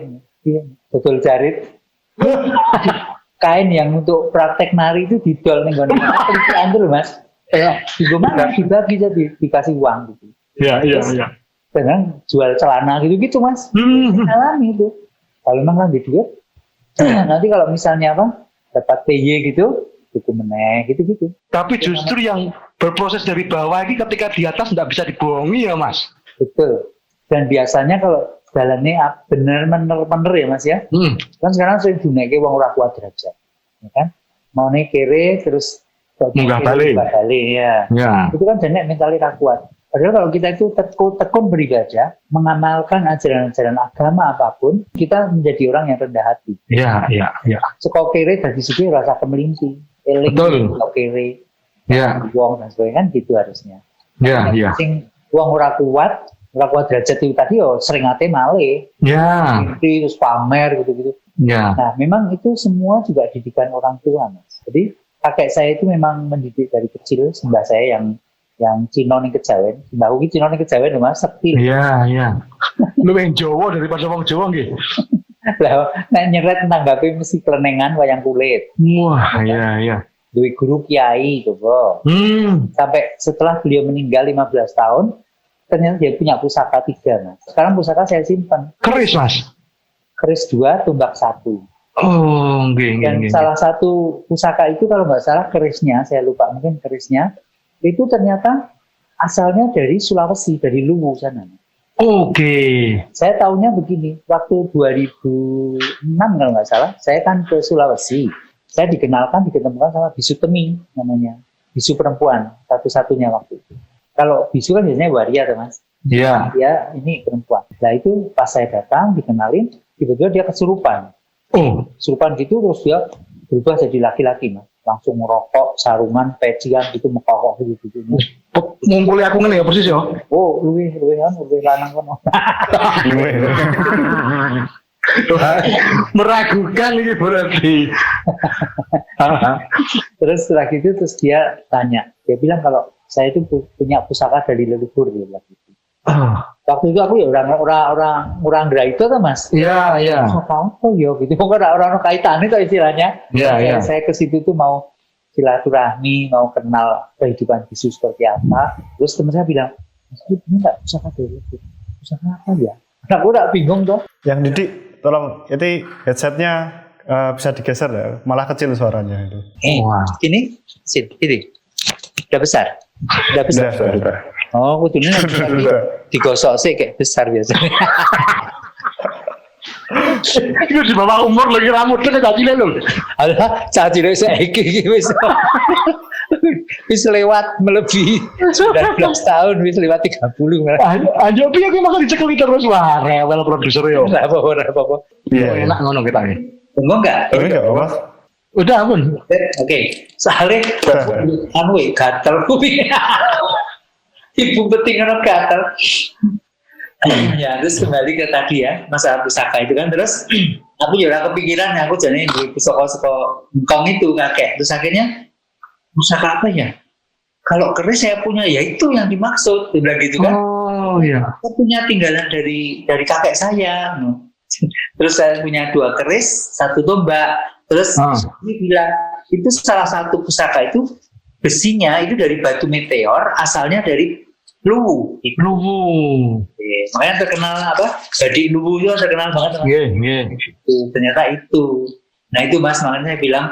betul jarit. Kain yang untuk praktek nari itu didol nih pelitian tuh Mas. Gimana dibagi jadi dikasih uang gitu. Iya. Dengan jual celana gitu Mas. Alami itu. Kalau memang kan duit, nanti kalau misalnya dapat PY gitu, itu meneh gitu. Tapi justru yang berproses dari bawah ini ketika di atas nggak bisa dibohongi ya Mas. Betul. Dan biasanya kalau jalannya bener ya Mas ya. Kan sekarang sering dinaiki wong ora kuat derajat. Ya kan? Mau nih kere terus munggah balik ya. Itu kan jenek mentalnya ra kuat. Padahal kalau kita itu tekun beribadah, mengamalkan ajaran-ajaran agama apapun, kita menjadi orang yang rendah hati. Iya. Sekok kere dari situ rasa kemelinti, eling sekok kere, wong dan sebagainya kan gitu harusnya. Iya. Sing wong ora kuat derajat itu tadi sering ate male. Terus pamer gitu-gitu. Nah, memang itu semua juga didikan orang tua, Mas. Jadi kakek saya itu memang mendidik dari kecil, mbah saya yang Cina ning Kejawen, mbahku ki Cina ning Kejawen Mas, sekti. Iya. Lu yang Jawa daripada wong Jawa nggih. Lah, nek nyeret tanggape mesti kelenengan wayang kulit. Wah, iya. Duwe guru kiai coba. Sampai setelah beliau meninggal 15 tahun, ternyata dia punya pusaka 3, Mas. Sekarang pusaka saya simpan. Keris, Mas. Keris 2, tumbak 1. Dan salah satu pusaka itu kalau nggak salah kerisnya, saya lupa mungkin kerisnya, itu ternyata asalnya dari Sulawesi, dari Luwu sana. Saya tahunya begini, waktu 2006 kalau nggak salah, saya kan ke Sulawesi. Saya diketemukan sama bisu Temi namanya, bisu perempuan, satu-satunya waktu itu. Kalau bisu kan biasanya waria, Mas. Iya. Dia ini perempuan. Nah itu pas saya datang, dikenalin, tiba-tiba dia kesurupan. Kesurupan gitu, terus dia berubah jadi laki-laki, Mas. Langsung ngerokok, sarungan, pecian gitu, mekokok gitu. Ngumpuli aku ngene ya persis ya. Luwih lanang kono. Meragukan ini berarti. Terus setelah gitu dia tanya, dia bilang kalau saya itu punya pusaka dari leluhur dia bilang gitu. Waktu itu aku ya orang itu kan Mas. Iya. Apa ya gitu. Orang kaitannya itu istilahnya. Iya. Saya ke situ tuh mau silaturahmi, mau kenal kehidupan bisu seperti apa. Terus teman saya bilang, Mas ini enggak pusaka dari leluhur. Pusaka apa ya? Aku udah bingung tuh. Yang Didi, tolong ini headsetnya bisa digeser ya, malah kecil suaranya itu. Ini udah besar. Oh, kudunya digosok sih kayak besar biasanya. Itu di bawah umur lagi rambutnya cacile lho. Alah, cacile saiki iki wis. wis lewat melebihi 19 tahun, wis lewat 30. Aja piye kuwi masa dicekeli terus wah rewel produser yo. Ora apa-apa. Iya. Enak ngono kita iki. Tunggu enggak? Tapi enggak apa. Udah pun. Oke, soalnya anu gatel kuwi. Ibu penting ono gatel. Ya, terus kembali ke tadi ya, masalah pusaka itu kan. Terus aku juga kepikiran, aku jadi duit pusaka ngkong itu kakek. Terus akhirnya pusaka apa ya? Kalau keris saya punya, ya itu yang dimaksud, bilang gitu kan. Oh iya. Saya punya tinggalan dari kakek saya. Terus saya punya 2 keris, 1 tombak. Terus dia bilang itu salah satu pusaka itu besinya itu dari batu meteor, asalnya dari Luwu. Luwu. Makanya terkenal apa? Badik Luwu itu terkenal banget. Nggih. Ternyata itu. Nah itu Mas, makanya saya bilang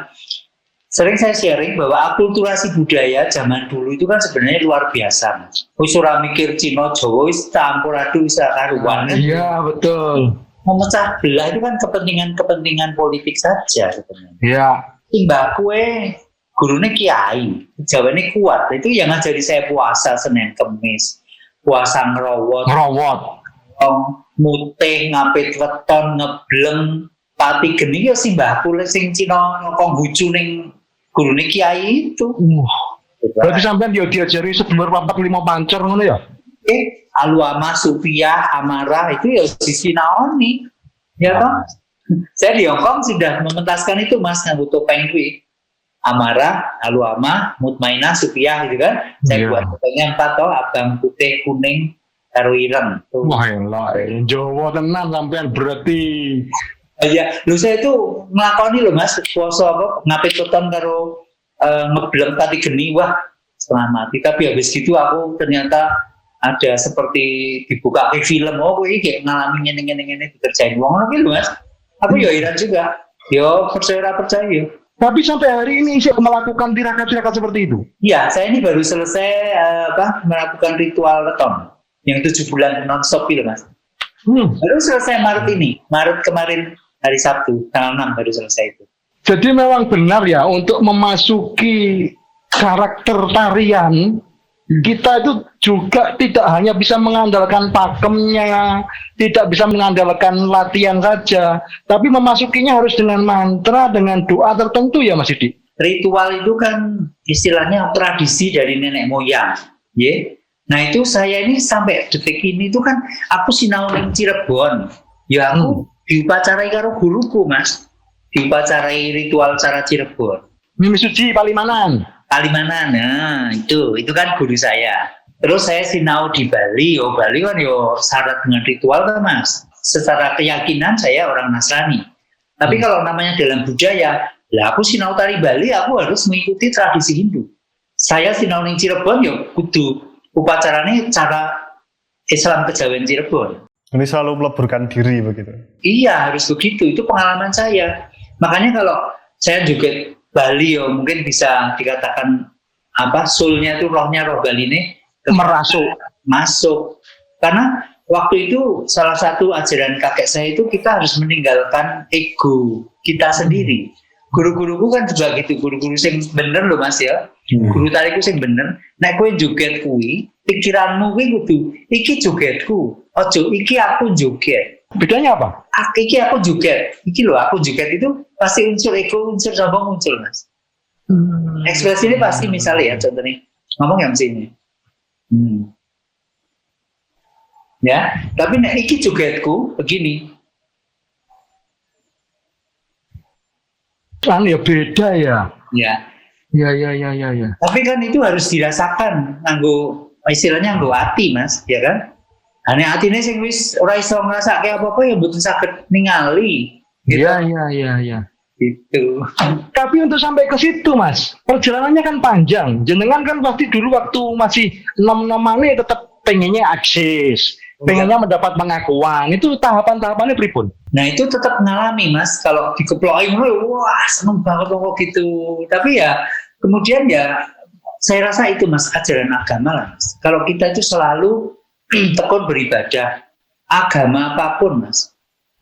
sering saya sharing bahwa akulturasi budaya zaman dulu itu kan sebenarnya luar biasa. Wis ora mikir Cina Jawa wis campur aduk wis karuan. Iya betul. Memecah belah itu kan kepentingan politik saja sebenarnya. Iya. Mbak kue gurunya kiai, Jawane kuat. Itu yang ngajari saya puasa Senin Kemis, puasa ngerowot, mutih, ngapit weton, ngebleng, pati geni ya si mbahku sing Cina Konghucu ning gurune kiai itu. Berarti sampean dia diajari sedulur 4 5 pancer ngono ya? Aluama, Supiah, Amarah itu ya disinaoni. Ya toh? Saya di Hongkong sudah mementaskan itu Mas, nganggo topeng kuwi. Amarah, Aluama, Mutmainah, Supiah gitu kan. Saya buat topengnya 4 toh, abang, putih, kuning, karo ireng. Wah enak, Jawa tenan sampean berarti. Ya, lu saya itu ngelakoni loh Mas, puasa apa, ngapit weton karo ngebleng pati geni, wah setengah mati. Tapi habis gitu aku ternyata ada seperti dibuka ke film, oh ini kayak ngalamin ngene dikerjain uang ngono gitu Mas. Aku ya heran juga. Yo percaya yo. Tapi sampai hari ini saya melakukan tirakat-tirakat seperti itu. Iya, saya ini baru selesai melakukan ritual weton yang 7 bulan non-stop itu Mas. Baru selesai Maret ini. Maret kemarin hari Sabtu, tanggal 6 baru selesai itu. Jadi memang benar ya, untuk memasuki karakter tarian, kita itu juga tidak hanya bisa mengandalkan pakemnya, tidak bisa mengandalkan latihan saja, tapi memasukinya harus dengan mantra, dengan doa tertentu ya Mas Didi. Ritual itu kan istilahnya tradisi dari nenek moyang, ya. Nah itu saya ini sampai detik ini itu kan aku sinau ning Cirebon, ya aku diupacarai karo guruku Mas, diupacarai ritual cara Cirebon. Mimi Suci Palimanan. Nah itu kan guru saya. Terus saya sinau di Bali, Bali kan syarat dengan ritual kan Mas. Secara keyakinan saya orang Nasrani. Tapi kalau namanya dalam budaya, lah aku sinau tari Bali, aku harus mengikuti tradisi Hindu. Saya sinau ning Cirebon kudu upacaranya cara Islam Kejawen Cirebon. Ini selalu meleburkan diri begitu. Iya harus begitu, itu pengalaman saya. Makanya kalau saya juga Bali mungkin bisa dikatakan soulnya itu roh Bali ini masuk. Karena waktu itu salah satu ajaran kakek saya itu kita harus meninggalkan ego kita sendiri. Guru-guruku kan juga gitu, guru-guru sing bener loh Mas ya. Guru tariku sing bener. Nek kowe joget kuwi, pikiranmu kuwi kudu iki jogetku. Ojo iki aku joget. Bedanya apa? Iki aku joget. Iki loh aku joget itu pasti unsur ego, unsur sombong muncul Mas. Ekspresi ini pasti misalnya ya contohnya ngomong yang sini. Ya, tapi nek iki jogetku begini. Kan ya beda ya. Ya. Ya. Tapi kan itu harus dirasakan istilahnya nganggo ati Mas, ya kan? Ane atine sing wis ora iso ngrasake apa-apa ya mboten saged ningali. Gitu. Iya. Gitu. Tapi untuk sampai ke situ Mas, perjalanannya kan panjang. Jenengan kan pasti dulu waktu masih nom-nomane tetap pengennya akses, pengennya mendapat pengakuan. Itu tahapan-tahapannya pripun? Nah itu tetap ngalami Mas. Kalau dikeplokin, wah seneng banget kok gitu. Tapi ya kemudian ya saya rasa itu Mas ajaran agama lah Mas. Kalau kita itu selalu tekun beribadah, agama apapun Mas,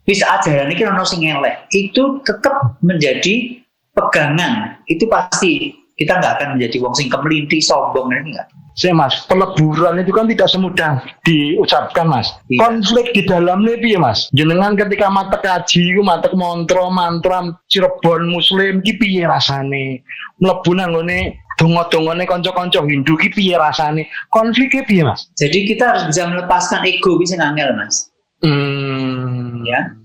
wis ajaran ini ono sing elek, itu tetap menjadi pegangan. Itu pasti kita nggak akan menjadi wong sing kemelinti sombong ini enggak. Saya Mas, peleburan itu kan tidak semudah diucapkan Mas. Iya. Konflik di dalamnya piye Mas? Jenengan ketika matek kaji, matek mantra Cirebon Muslim ki piye rasane? Mlebu nang ngene donga-dongane kanca-kanca Hindu ki piye rasane? Konfliknya piye Mas? Jadi kita harus bisa melepaskan ego bisa ngangel Mas. Ya.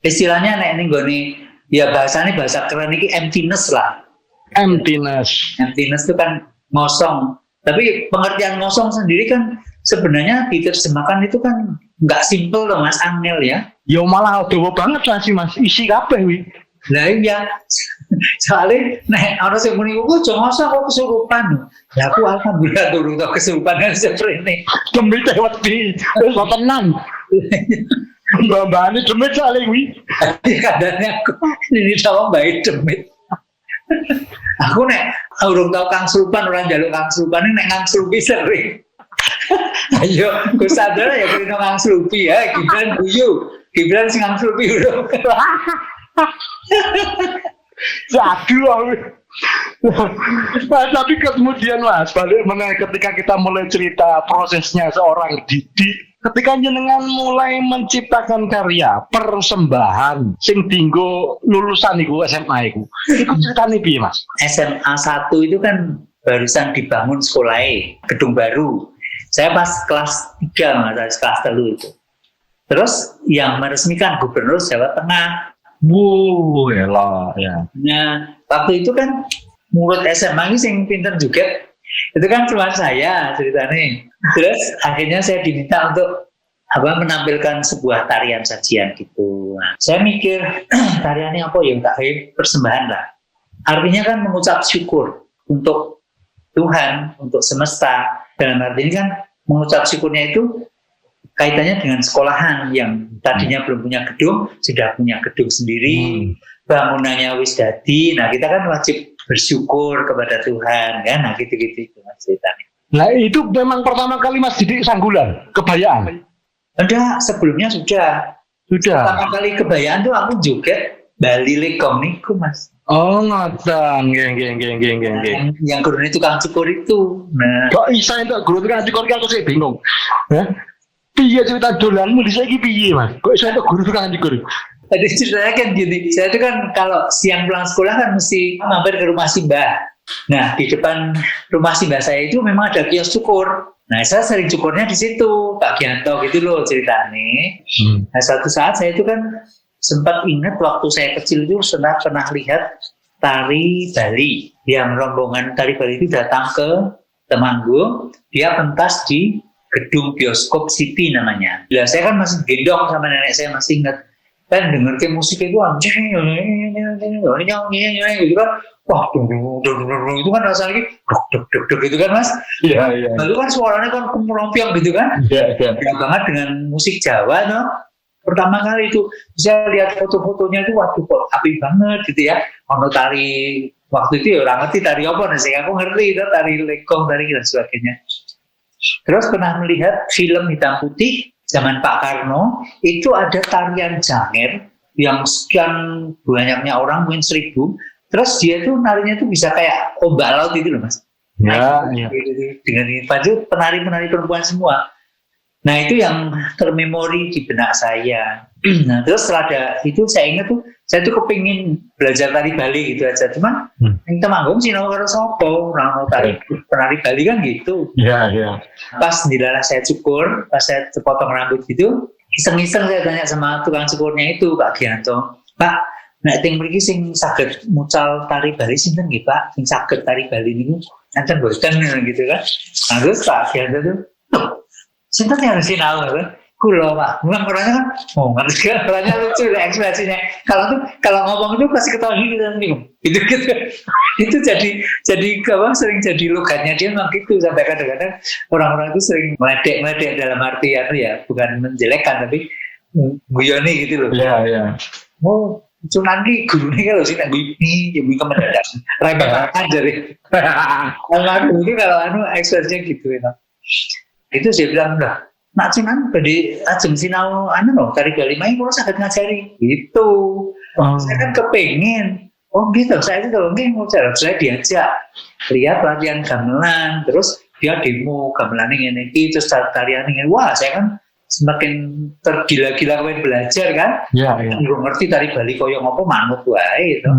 Istilahnya nek ning gone ya bahasanya bahasa keren iki emptiness lah. Emptiness Itu kan ngosong. Tapi pengertian ngosong sendiri kan sebenarnya diterjemahkan itu kan nggak simpel loh Mas, angel ya. Ya malah dawa banget lah sih Mas, isi kabeh wi. Lah iya. Soalnya nek ana sing muni kok aja ngosong kok kesurupan. Lah aku alhamdulillah durung tau kesurupan seprene. Demit wedi, wis tenan. Mbak-mbane demit saling wi. Kadangnya aku ini sama baik demit. Aku nek urung tau kang surupan orang jaluk kang surupan nek kang surupi sering. Ayo, ku sadar ya kena kang surupi ya, Gibran guyu. Gibran sing kang surupi urung. Aduh. Nah, tapi kemudian Mas, balik mengenai ketika kita mulai cerita prosesnya seorang Didi, ketika jenengan mulai menciptakan karya persembahan sing dinggo lulusan iku SMA iku ceritane piye Mas? SMA 1 itu kan barusan dibangun sekolahnya, gedung baru. Saya pas kelas 3 kelas 3 itu. Terus yang meresmikan Gubernur Jawa Tengah. Wow, ya. Nah, waktu itu kan murid SMA ini yang pinter juga. Itu kan cuma saya ceritanya. Terus akhirnya saya diminta untuk menampilkan sebuah tarian sajian gitu. Nah, saya mikir tariannya apa ya, tak kayak persembahan lah. Artinya kan mengucap syukur untuk Tuhan, untuk semesta. Dalam arti ini kan mengucap syukurnya itu kaitannya dengan sekolahan yang tadinya belum punya gedung, sudah punya gedung sendiri, bangunannya wis dadi. Nah, kita kan wajib bersyukur kepada Tuhan kan. Nah, gitu-gitu itu Mas ceritanya. Nah, itu memang pertama kali Mas Didi sanggulan, kebayaan. Ada sebelumnya sudah. Pertama kali kebayaan tuh aku joget Bali Lekong niku Mas. Oh, ngoten, geng. Yang gurune tukang cukur itu. Nah, kok isa entuk guru tukang cukur aku sih bingung. Hah? Piye cerita dolanmu di saiki piye Mas? Kok iso entuk guru tukang cukur? Tadi ceritanya kan gini, saya itu kan kalau siang pulang sekolah kan mesti mampir ke rumah Simbah. Nah, di depan rumah Simbah saya itu memang ada kios cukur. Nah, saya sering cukurnya di situ, Pak Gianto gitu loh ceritanya. Nah, suatu saat saya itu kan sempat ingat waktu saya kecil itu pernah lihat tari Bali. Yang rombongan tari Bali itu datang ke Temanggung, dia pentas di gedung bioskop City namanya. Nah, saya kan masih gendong sama nenek saya, masih ingat. Kan denger ke musik itu anjing gitu kan. Wah, itu kan rasanya duk gitu kan Mas. Iya. Lalu kan suaranya kan kemurompiang gitu kan. Iya. Beda banget dengan musik Jawa no. Pertama kali itu saya lihat foto-fotonya itu waduh kok api banget gitu ya. Ono tari waktu itu ya orang ngerti tari apa, sih aku ngerti itu tari lekong, tari dan sebagainya. Terus pernah melihat film hitam putih zaman Pak Karno, itu ada tarian janger yang sekian banyaknya orang, mungkin 1000. Terus dia tuh narinya tuh bisa kayak ombak laut itu loh Mas. Ya. Dengan itu penari-penari perempuan semua. Nah, itu yang termemori di benak saya. Nah, terus setelah ada itu saya ingat tuh, saya tuh kepingin belajar tari Bali gitu aja. Cuman yang Temanggung sih nama karo sopo, orang tari penari Bali kan gitu. Iya. Pas dilarang saya cukur, pas saya potong rambut gitu, iseng-iseng saya tanya sama tukang cukurnya itu, Pak Gianto, Pak, nek ting mriki sing saged mucal tari Bali sinten nggih Pak? Sing saged tari Bali niku enten boten gitu kan. Nah, terus Pak Gianto tuh sinten yang sinau kan? Kulo Pak, bukan orangnya kan, ngerti kan, orangnya lucu lah ekspresinya. Kalau ngomong itu pasti ketawa gitu. Itu jadi sering jadi logatnya dia memang gitu, sampai kadang-kadang orang-orang itu sering meledek dalam arti ya, bukan menjelekkan tapi guyoni gitu loh. Iya. Oh, cuman ki gurune kalau sih tak ini ya bukan mendadak. Remeh aja deh. Kalau ekspresinya gitu ya. Itu saya bilang udah. Nak cuman badi ajeng sinau tari Bali main kalau saged ngajari gitu. Saya kan kepengin Oh gitu, saya itu mungkin saya diajak lihat latihan gamelan, terus dia demo gamelannya ini, terus tarian ini, wah saya kan semakin tergila-gila pengen belajar kan, belum ngerti tari Bali koyo ngopo manut wae gitu.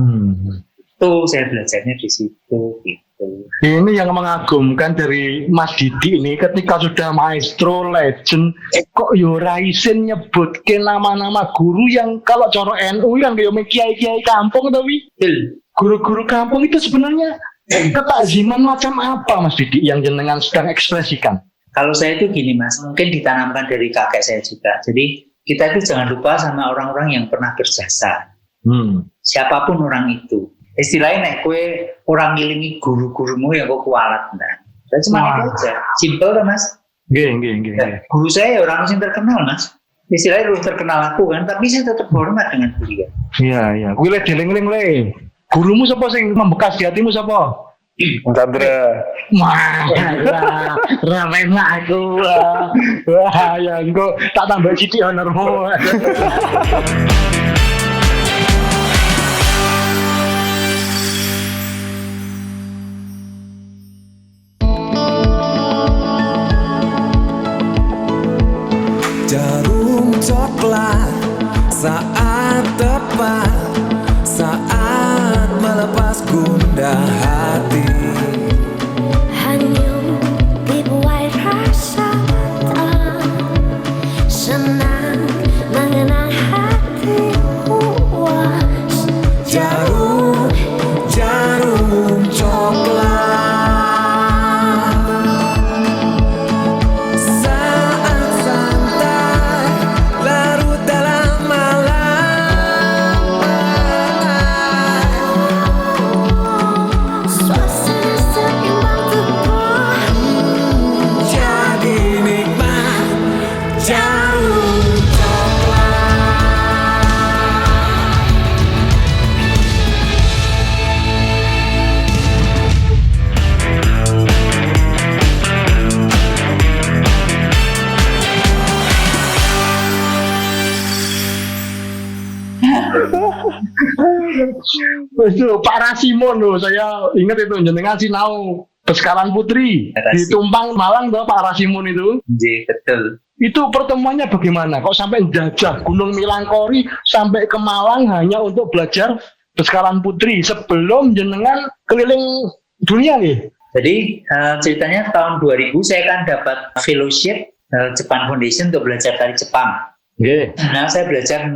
Tuh saya belajarnya di situ gitu. Ini yang mengagumkan dari Mas Didi ini ketika sudah maestro legend kok yo raisin nyebutke nama-nama guru yang kalau coro NU yang kayak kiai-kiai kampung tapi guru-guru kampung itu sebenarnya ketakziman macam apa Mas Didi yang jenengan sedang ekspresikan? Kalau saya itu gini Mas, mungkin ditanamkan dari kakek saya juga. Jadi kita itu jangan lupa sama orang-orang yang pernah berjasa. Siapapun orang itu. Istilahnya nek kue orang ngilingi guru-gurumu yang kok kualat. Nah, cuma itu aja. Simple kan Mas? Nggih. Guru saya orang yang terkenal Mas. Istilahnya lu terkenal aku kan, tapi saya tetap hormat dengan beliau. Iya. Kuwi le deling-eling le. Gurumu sapa sing membekas di hatimu sapa? Chandra. Ramen aku. Wah, ya engko tak tambah sithik honormu. Jarum coklat saat tepat, saat melepas gundah hati. Hanyut dibuai rasa senang mengenal hati puas. Jarum coklat saat santai larut dalam malam. Suasana seimbang tepat, Jadi nikmat jarum coklat. Itu Pak Rasimon loh, saya ingat itu jenengan sinau Beskalan Putri di Tumpang Malang tuh Pak Rasimon itu. Iya betul. Itu pertemuannya bagaimana? Kok sampai jajah Gunung Milangkori sampai ke Malang hanya untuk belajar Beskalan Putri sebelum jenengan keliling dunia nih? Jadi ceritanya tahun 2000 saya kan dapat fellowship Japan Foundation untuk belajar tari Jepang. Nah saya belajar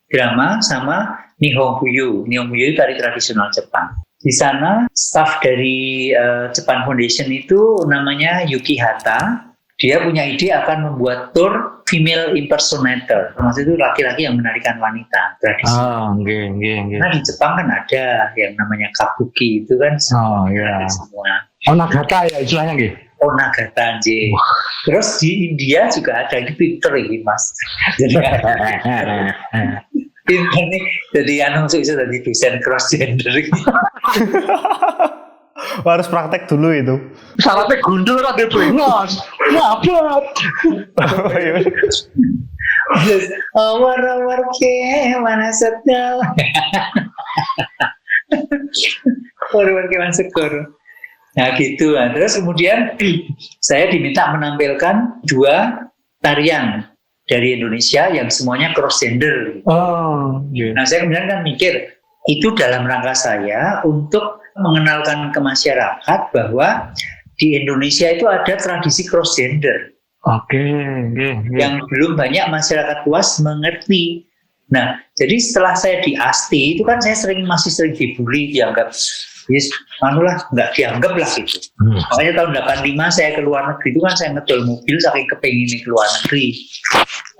drama sama Nihonbuyu. Nihonbuyu itu tari tradisional Jepang. Di sana staff dari Japan Foundation itu namanya Yuki Hata. Dia punya ide akan membuat tour female impersonator. Maksudnya itu laki-laki yang menarikan wanita tradisi. Nah di Jepang kan ada yang namanya kabuki itu kan ada semua. Onagata ya istilahnya gitu. Onagata anjir. Terus di India juga ada, ini pinter ini Mas. Jadi pinter nih, jadi bisa jadi dosen cross gender. Harus praktek dulu itu. Syaratnya gundul ada brengos. Ngabot. Omar ke mana setnya? Omar ke mana sekur? Nah gitu. Nah, terus kemudian saya diminta menampilkan 2 tarian dari Indonesia yang semuanya cross gender. Nah saya kemudian kan mikir itu dalam rangka saya untuk mengenalkan ke masyarakat bahwa di Indonesia itu ada tradisi cross gender. Yang belum banyak masyarakat luas mengerti. Nah, jadi setelah saya di ASTI itu kan saya masih sering dibully, dianggap nggak dianggap lah gitu. Makanya tahun 85 saya ke luar negeri itu kan saya ngedol mobil saking kepengen ke luar negeri.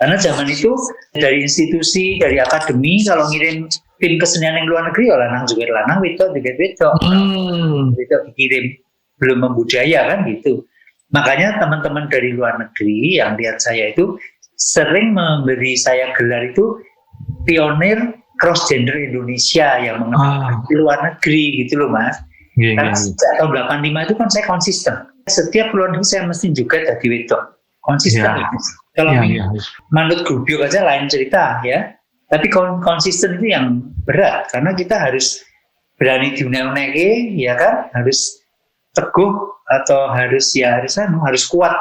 Karena zaman itu dari institusi, dari akademi kalau ngirim tim kesenian yang luar negeri ya lanang juga lanang, wedok juga wedok. Wedok dikirim belum membudaya kan gitu. Makanya teman-teman dari luar negeri yang lihat saya itu sering memberi saya gelar itu pionir cross gender Indonesia yang mengenal di luar negeri gitu loh Mas. Karena sejak tahun 85 itu kan saya konsisten. Setiap luar negeri saya mesti juga jadi wedok. Konsisten. Kalau manut grubyuk aja lain cerita ya. Tapi konsisten itu yang berat karena kita harus berani diunek-uneke, ya kan, harus teguh atau harus kuat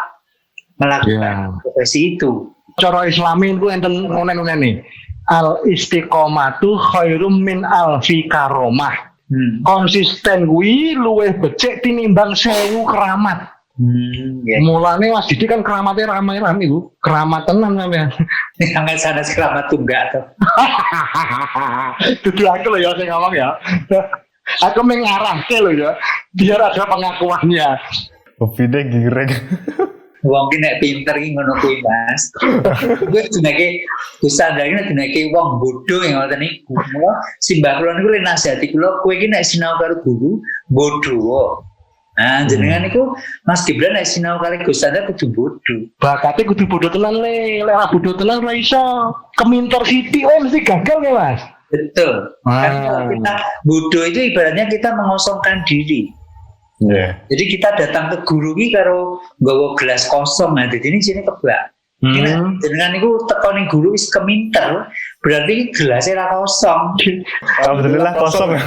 melakukan profesi itu. Cara Islami itu enten ngonen-ngonen nih. Al istiqomatu khairum min alfi karomah. Konsisten kuwi luwih becik tinimbang 1000 keramat. Ya. Mulane Mas Didi kan keramatnya ramai-ramai Bu. Keramat tenan sampean. Jangan sana keramat tunggak tuh. Dudu aku lho ya sing ngomong ya. Aku mengarahke lho ya, biar ada pengakuannya. Opine gireng. Wong ki nek pinter ki ngono kuwi Mas. Kuwi jenenge kusandane jenenge wong bodho yang ngoten niku. Mula simbah kula niku le nasihati kula kowe ki nek sinau karo guru bodho. Nah, jenengan niku Mas Gibran nek sinau karo Gus Sandra kudu bodho. Bakate kudu bodho tenan le, lek ora bodho tenan ora iso. Keminter sithik mesti gagal ya Mas. Betul. Karena kita bodho itu ibaratnya kita mengosongkan diri. Yeah. Jadi kita datang ke guru ki karo nggawa gelas kosong, nah jadi ini sini kebak. Dengan itu teko ning guru wis keminter, berarti gelasnya ra kosong. Alhamdulillah kosong.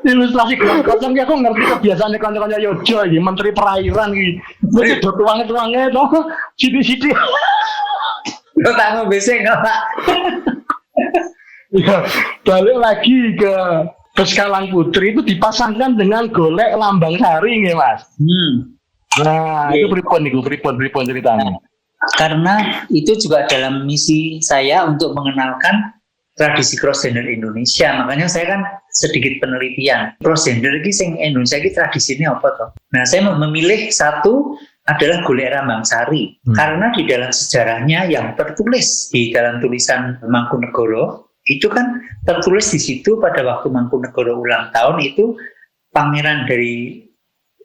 Ilustrasi gelas kosong ki aku ngerti kebiasaan kanca-kanca Yojo iki, menteri perairan iki. Mesti do tuange-tuange to, sithik-sithik. Lo tak ngombe sing Pak. Ya, balik lagi ke Skalang Putri itu dipasangkan dengan golek lambang sari nggih Mas. Nah, itu pripun ceritanya. Karena itu juga dalam misi saya untuk mengenalkan tradisi cross gender Indonesia. Makanya saya kan sedikit penelitian. Cross gender iki sing Indonesia iki tradisinya apa toh? Nah, saya memilih satu adalah golek rambang sari. Karena di dalam sejarahnya yang tertulis di dalam tulisan Mangkunegara itu kan tertulis di situ pada waktu Mangkunegara ulang tahun itu pangeran dari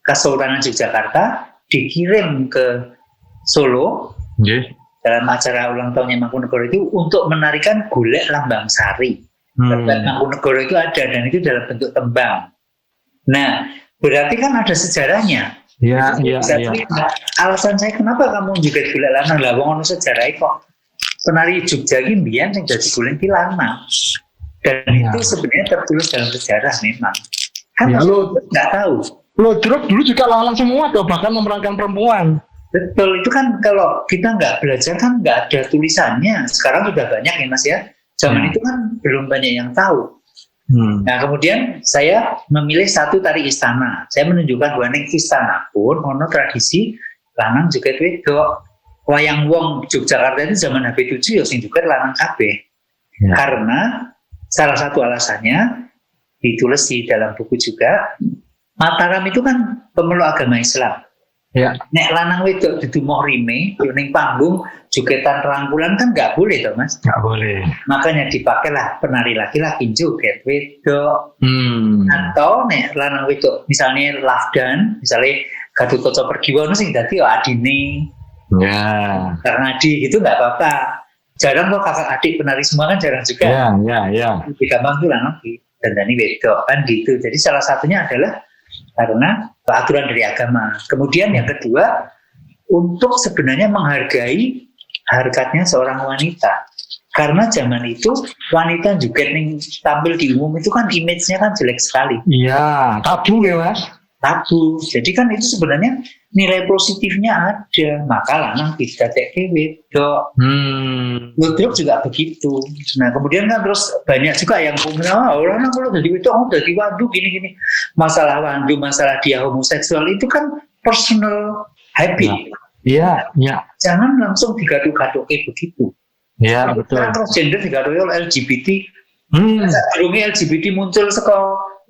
Kesultanan Yogyakarta dikirim ke Solo dalam acara ulang tahunnya Mangkunegara itu untuk menarikan golek lambang sari. Mangkunegara itu ada dan itu dalam bentuk tembang. Nah, berarti kan ada sejarahnya. Iya. Alasan saya kenapa kamu juga golek lanang lah wong ono sejarah kok. Penari Jogja ini mbiyen sing dadi golek ki lanang. Dan itu sebenarnya tertulis dalam sejarah memang. Kan ya, lo nggak tahu. Lo Drop dulu juga lanang semua atau bahkan memerankan perempuan. Betul, itu kan kalau kita nggak belajar kan nggak ada tulisannya. Sekarang sudah banyak ya Mas ya. Zaman itu kan belum banyak yang tahu. Nah kemudian saya memilih satu tari istana. Saya menunjukkan bahwa ning istana pun ono tradisi lanang juga wedok. Wayang wong Yogyakarta itu zaman HB7 ya sing juga lanang kabeh. Karena salah satu alasannya ditulis di dalam buku juga, Mataram itu kan pemeluk agama Islam. Ya. Nek lanang wedok didumuh rime, yo ning panggung jogetan rangkulan kan nggak boleh toh Mas? Nggak boleh. Makanya dipakailah penari laki-laki joget wedok. Atau nek lanang wedok misalnya Lafdan, misalnya Gatotkaca Pergiwa sing dadi adine. Ya. Karena adik itu nggak apa-apa. Jarang kok kakak adik penari semua kan jarang juga. Ya. Lebih gampang tuh lanang dan Dani wedok kan gitu. Jadi salah satunya adalah karena aturan dari agama. Kemudian yang kedua, untuk sebenarnya menghargai harkatnya seorang wanita. Karena zaman itu wanita juga yang tampil di umum itu kan image-nya kan jelek sekali. Iya, tabu ya Mas. Tabu. Jadi kan itu sebenarnya nilai positifnya ada. Maka lanang didadekake wedok. Wedok juga begitu. Nah kemudian kan terus banyak juga yang orang kalau jadi wedok jadi wandu gini-gini. Masalah wandu, masalah dia homoseksual itu kan personal habit. Iya. Jangan langsung digaduh-gaduh kayak begitu. Iya betul. Transgender digaduh LGBT. Sebelumnya LGBT muncul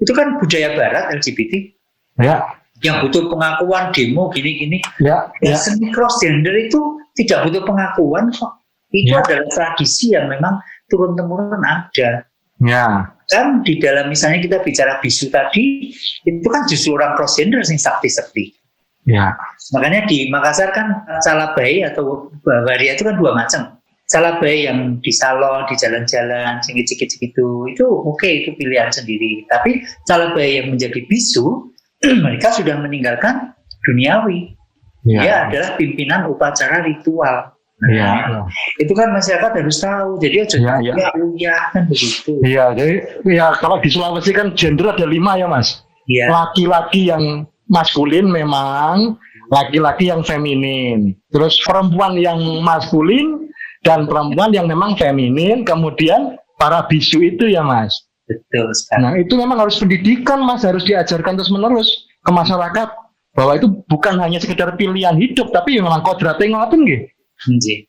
itu kan budaya Barat LGBT. Ya. Yang butuh pengakuan demo gini-gini. Ya. Seni cross gender itu tidak butuh pengakuan kok. Itu adalah tradisi yang memang turun-temurun ada. Ya. Kan di dalam misalnya kita bicara bisu tadi, itu kan justru orang cross gender yang sakti-sakti. Ya. Makanya di Makassar kan calabai atau bawaria itu kan dua macam. Calabai yang di salon, di jalan-jalan, cicik-cicik itu oke, itu pilihan sendiri. Tapi calabai yang menjadi bisu, mereka sudah meninggalkan duniawi. Dia adalah pimpinan upacara ritual. Iya. Itu kan masyarakat harus tahu. Jadi aja kan begitu. Iya, jadi ya kalau di Sulawesi kan gender ada 5 ya Mas. Iya. Laki-laki yang maskulin memang, laki-laki yang feminin. Terus perempuan yang maskulin dan perempuan yang memang feminin. Kemudian para bisu itu ya Mas. Betul sekali. Nah itu memang harus pendidikan Mas, harus diajarkan terus menerus ke masyarakat bahwa itu bukan hanya sekedar pilihan hidup, tapi memang kodratnya ngoten nggih. Nggih.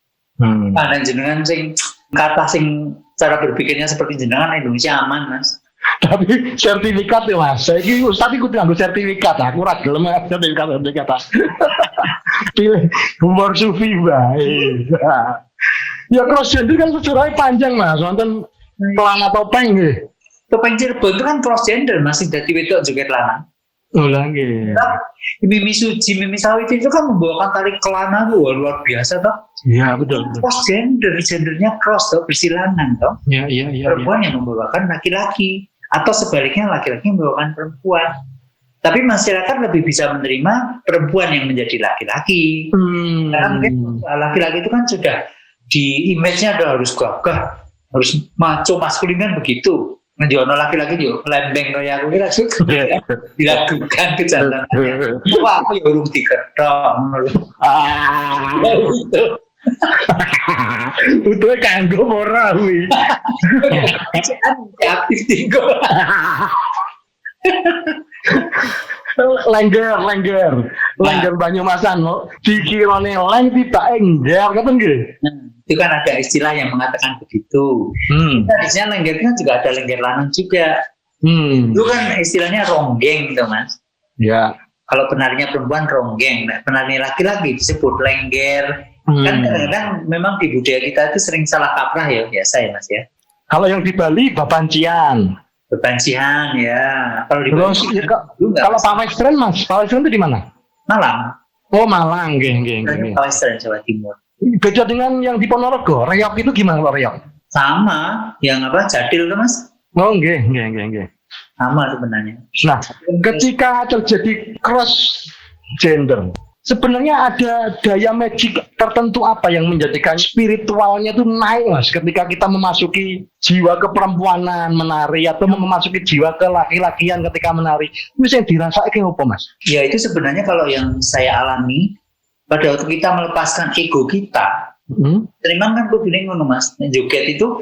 Dan jenengan sing kata sing cara berpikirnya seperti jenengan Indonesia aman Mas. Tapi sertifikat ya Mas, saya ini Ustadz ikut nganggo sertifikat, aku ora gelem sertifikat. Pilih humor sufi baik. Ya cross gender kan sejarahnya panjang Mas, wonten pelana topeng nggih. Topeng Cirebon itu kan cross gender, masih dari wedok joget lanang. Oh lagi. Mimi Suji, Mimi Sawit itu kan membawakan tari kelana tuh luar biasa toh. Iya betul. Cross gender, gendernya cross toh, bersilangan toh. Iya. Perempuan yang membawakan laki-laki atau sebaliknya laki-laki yang membawakan perempuan. Tapi masyarakat lebih bisa menerima perempuan yang menjadi laki-laki. Karena mungkin laki-laki itu kan sudah di image-nya harus gagah, harus maco, maskulin kan begitu. Ngejono laki-laki yo lembeng kaya aku kira dilakukan kejantanannya. Wah, aku yo urung diketok. Utuhe kanggo ora kuwi. Aktif tinggo. Lengger Banyumasan dikirane leng tidak engger ngoten nggih. Itu kan ada istilah yang mengatakan begitu. Kita di sini lengger kan juga ada lengger lanang juga. Itu kan istilahnya ronggeng gitu Mas. Ya. Kalau penarinya perempuan ronggeng, nah penarinya laki-laki disebut lengger. Kan kadang-kadang memang di budaya kita itu sering salah kaprah ya biasa ya Mas ya. Kalau yang di Bali Babancian. Bebancian ya. Kalau di Terus kalau Pak Western Mas, Pak Western itu di mana? Malang. Oh Malang, nggih. Pak Western Jawa Timur. Beda dengan yang di Ponorogo, reok itu gimana Pak reok? Sama, yang apa jadil tuh Mas? Oh nggih. Sama sebenarnya. Nah, ketika terjadi cross gender, sebenarnya ada daya magic tertentu apa yang menjadikan spiritualnya itu naik Mas ketika kita memasuki jiwa keperempuanan menari atau memasuki jiwa kelaki-lakian ketika menari. Itu yang dirasakan apa Mas? Ya itu sebenarnya kalau yang saya alami pada waktu kita melepaskan ego kita, terima kan gue bilang ngono Mas, joget itu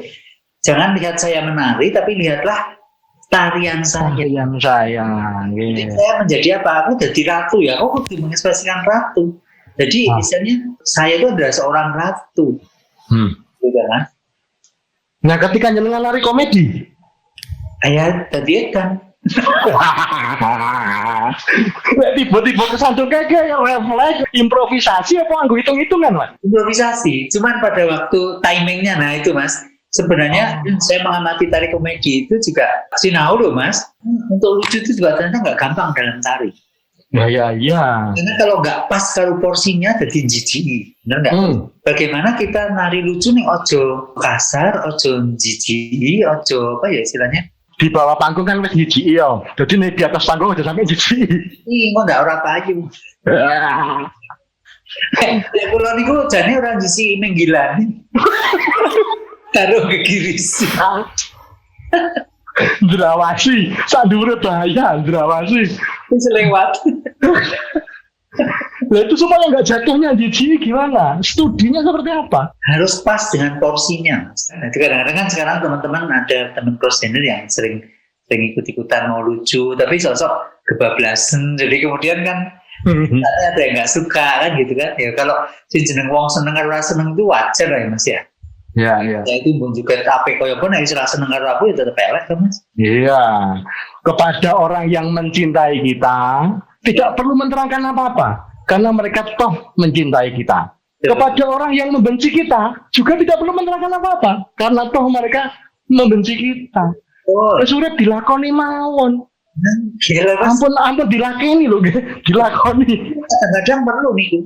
jangan lihat saya menari tapi lihatlah tarian saya. Jadi saya menjadi apa? Aku jadi ratu ya. Aku kudu mengekspresikan ratu. Jadi misalnya saya itu adalah seorang ratu. Gitu kan? Nah ketika jenengan lari komedi, ayah tadi kan. Tiba-tiba kesandung kayak refleks improvisasi apa nganggo hitung-hitungan Mas? Improvisasi. Cuman pada waktu timingnya, nah itu Mas. Sebenarnya saya mengamati tari komedi itu juga sinau loh Mas. Untuk lucu itu juga ternyata nggak gampang dalam tari. Ya. Karena kalau nggak pas kalau porsinya jadi jijik, benar nggak? Bagaimana kita nari lucu nih ojo kasar, ojo jijik, ojo apa ya istilahnya? Di bawah panggung kan wis jijik ya. Jadi nih di atas panggung aja sampai jijik. Kok nggak ora payu. Ya kalau niku jane ora jisi menggilan. Taruh ke kiri sih. Drawasi, sadure bahaya, drawasi. Bisa lewat. Nah itu semua yang nggak jatuhnya di sini gimana? Studinya seperti apa? Harus pas dengan porsinya. Nah, kadang-kadang kan sekarang teman-teman ada teman cross gender yang sering ikut-ikutan mau lucu, tapi sosok kebablasan. Jadi kemudian kan ada yang nggak suka kan gitu kan? Ya kalau si jeneng wong seneng karo seneng itu wajar ya Mas ya. Ya. Ya itu pun juga ape koyo pun nek ora seneng karo aku ya tetep elek kan Mas. Iya. Kepada orang yang mencintai kita, tidak perlu menerangkan apa-apa karena mereka toh mencintai kita. Kepada orang yang membenci kita juga tidak perlu menerangkan apa-apa karena toh mereka membenci kita. Sudah dilakoni mawon. Gila Mas. Ampun dilakoni lho, dilakoni. Kadang-kadang perlu nih.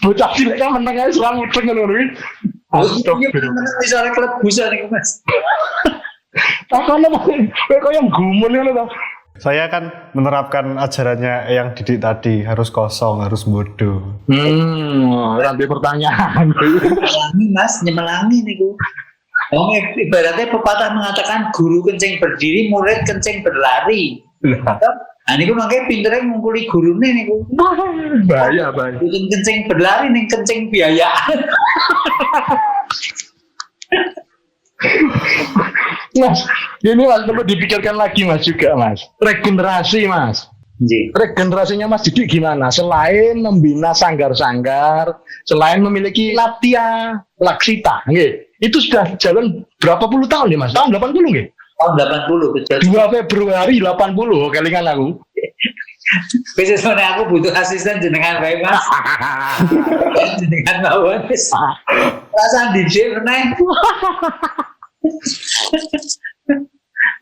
Bocah cilik kan meneng ae selang mudeng ngono iki. Astagfirullah. Misalnya klub busa nih Mas. Takone kowe yang gumun ngono to. Saya kan menerapkan ajarannya yang Didik tadi, harus kosong, harus bodoh. Nanti pertanyaan. Nyemelangi Mas, nyemelangi niku. Ibaratnya pepatah mengatakan guru kencing berdiri, murid kencing berlari. Nah niku makanya pinternya ngungkuli gurune niku. Bahaya. Bukan kencing berlari, ning kencing biaya. Mas, ini Mas perlu dipikirkan lagi Mas juga Mas. Regenerasi Mas. Regenerasinya Mas Didik gimana? Selain membina sanggar-sanggar, selain memiliki Natya Laksita, itu sudah jalan berapa puluh tahun nih Mas? Tahun 80 nggih? Tahun 80 betul. 2 Februari 80 kelingan aku. Bisa sebenarnya aku butuh asisten jenengan baik Mas. Jenengan mawon wis. Perasaan DJ pernah.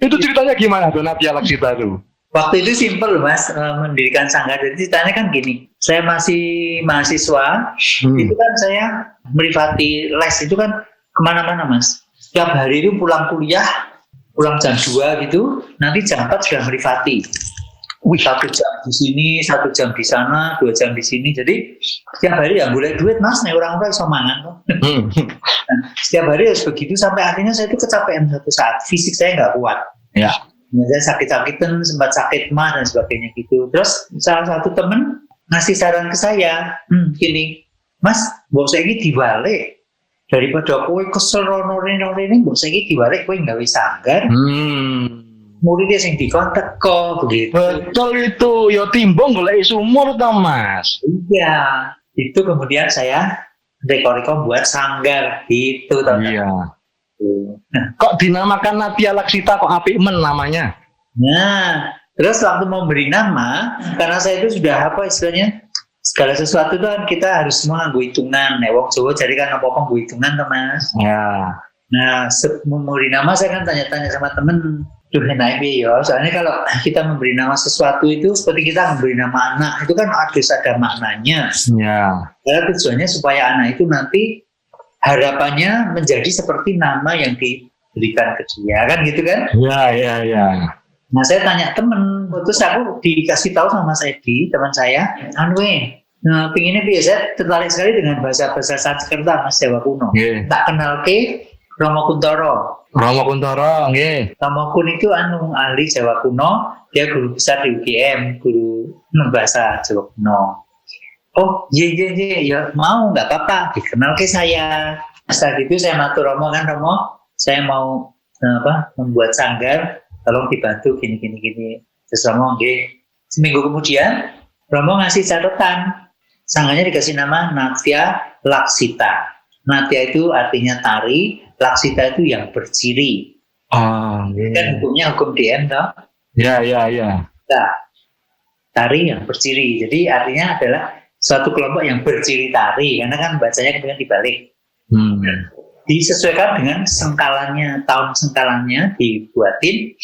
Itu ceritanya gimana tuh Natya Laksita itu? Waktu itu simpel Mas, mendirikan sanggar. Jadi ceritanya kan gini, saya masih mahasiswa, itu kan saya merivati les itu kan kemana-mana Mas. Setiap hari itu pulang kuliah, pulang jam 2 gitu, nanti jam 4 sudah merivati. 1 jam di sini, 1 jam di sana, 2 jam di sini. Jadi setiap hari ya boleh duit Mas, nih orang-orang bisa mangan kok. Setiap hari harus begitu sampai akhirnya saya itu kecapean satu saat, fisik saya nggak kuat. Ya. Saya sakit-sakitan, sempat sakit mah dan sebagainya gitu. Terus salah satu temen ngasih saran ke saya, gini, Mas, mbok saiki dibalik. Daripada kowe kesel rono-rene, mbok saiki dibalik kowe gawe sanggar. Muridnya sing dikon teko begitu. Betul itu, yo timbang golek sumur to Mas. Iya, itu kemudian saya reko-reko buat sanggar gitu toh. Iya. Kok dinamakan Natya Laksita kok apik men namanya? Nah, terus waktu mau beri nama, karena saya itu sudah apa istilahnya, segala sesuatu itu kan kita harus semua nganggo hitungan. Wong Jawa jadi kan apa-apa nganggo hitungan toh Mas. Ya. Nah, memberi nama saya kan tanya-tanya sama temen, duh enak ya. Soalnya kalau kita memberi nama sesuatu itu seperti kita memberi nama anak, itu kan harus ada maknanya. Ya. Karena tujuannya supaya anak itu nanti harapannya menjadi seperti nama yang diberikan ke dia, kan gitu kan? Ya. Nah saya tanya temen, terus aku dikasih tahu sama Mas Edi, teman saya, nah pinginnya biasa tertarik sekali dengan bahasa-bahasa Sanskerta Mas Jawa kuno. Tak kenal ke Romo Kuntoro, nggih. Romo Kun itu ahli Jawa kuno, dia guru besar di UGM, guru bahasa Jawa kuno. Oh iya ya mau nggak apa-apa dikenal ke saya. Setelah itu saya matur Romo, saya mau membuat sanggar, tolong dibantu gini. Terus Romo nggih. Seminggu kemudian Romo ngasih catatan, sanggarnya dikasih nama Natya Laksita. Natya itu artinya tari, Laksita itu yang berciri. Kan hukumnya hukum DM toh? Ya. Nah, tari yang berciri. Jadi artinya adalah suatu kelompok yang berciri tari, karena kan bacanya kemudian dibalik. Disesuaikan dengan sengkalannya, tahun sengkalannya dibuatin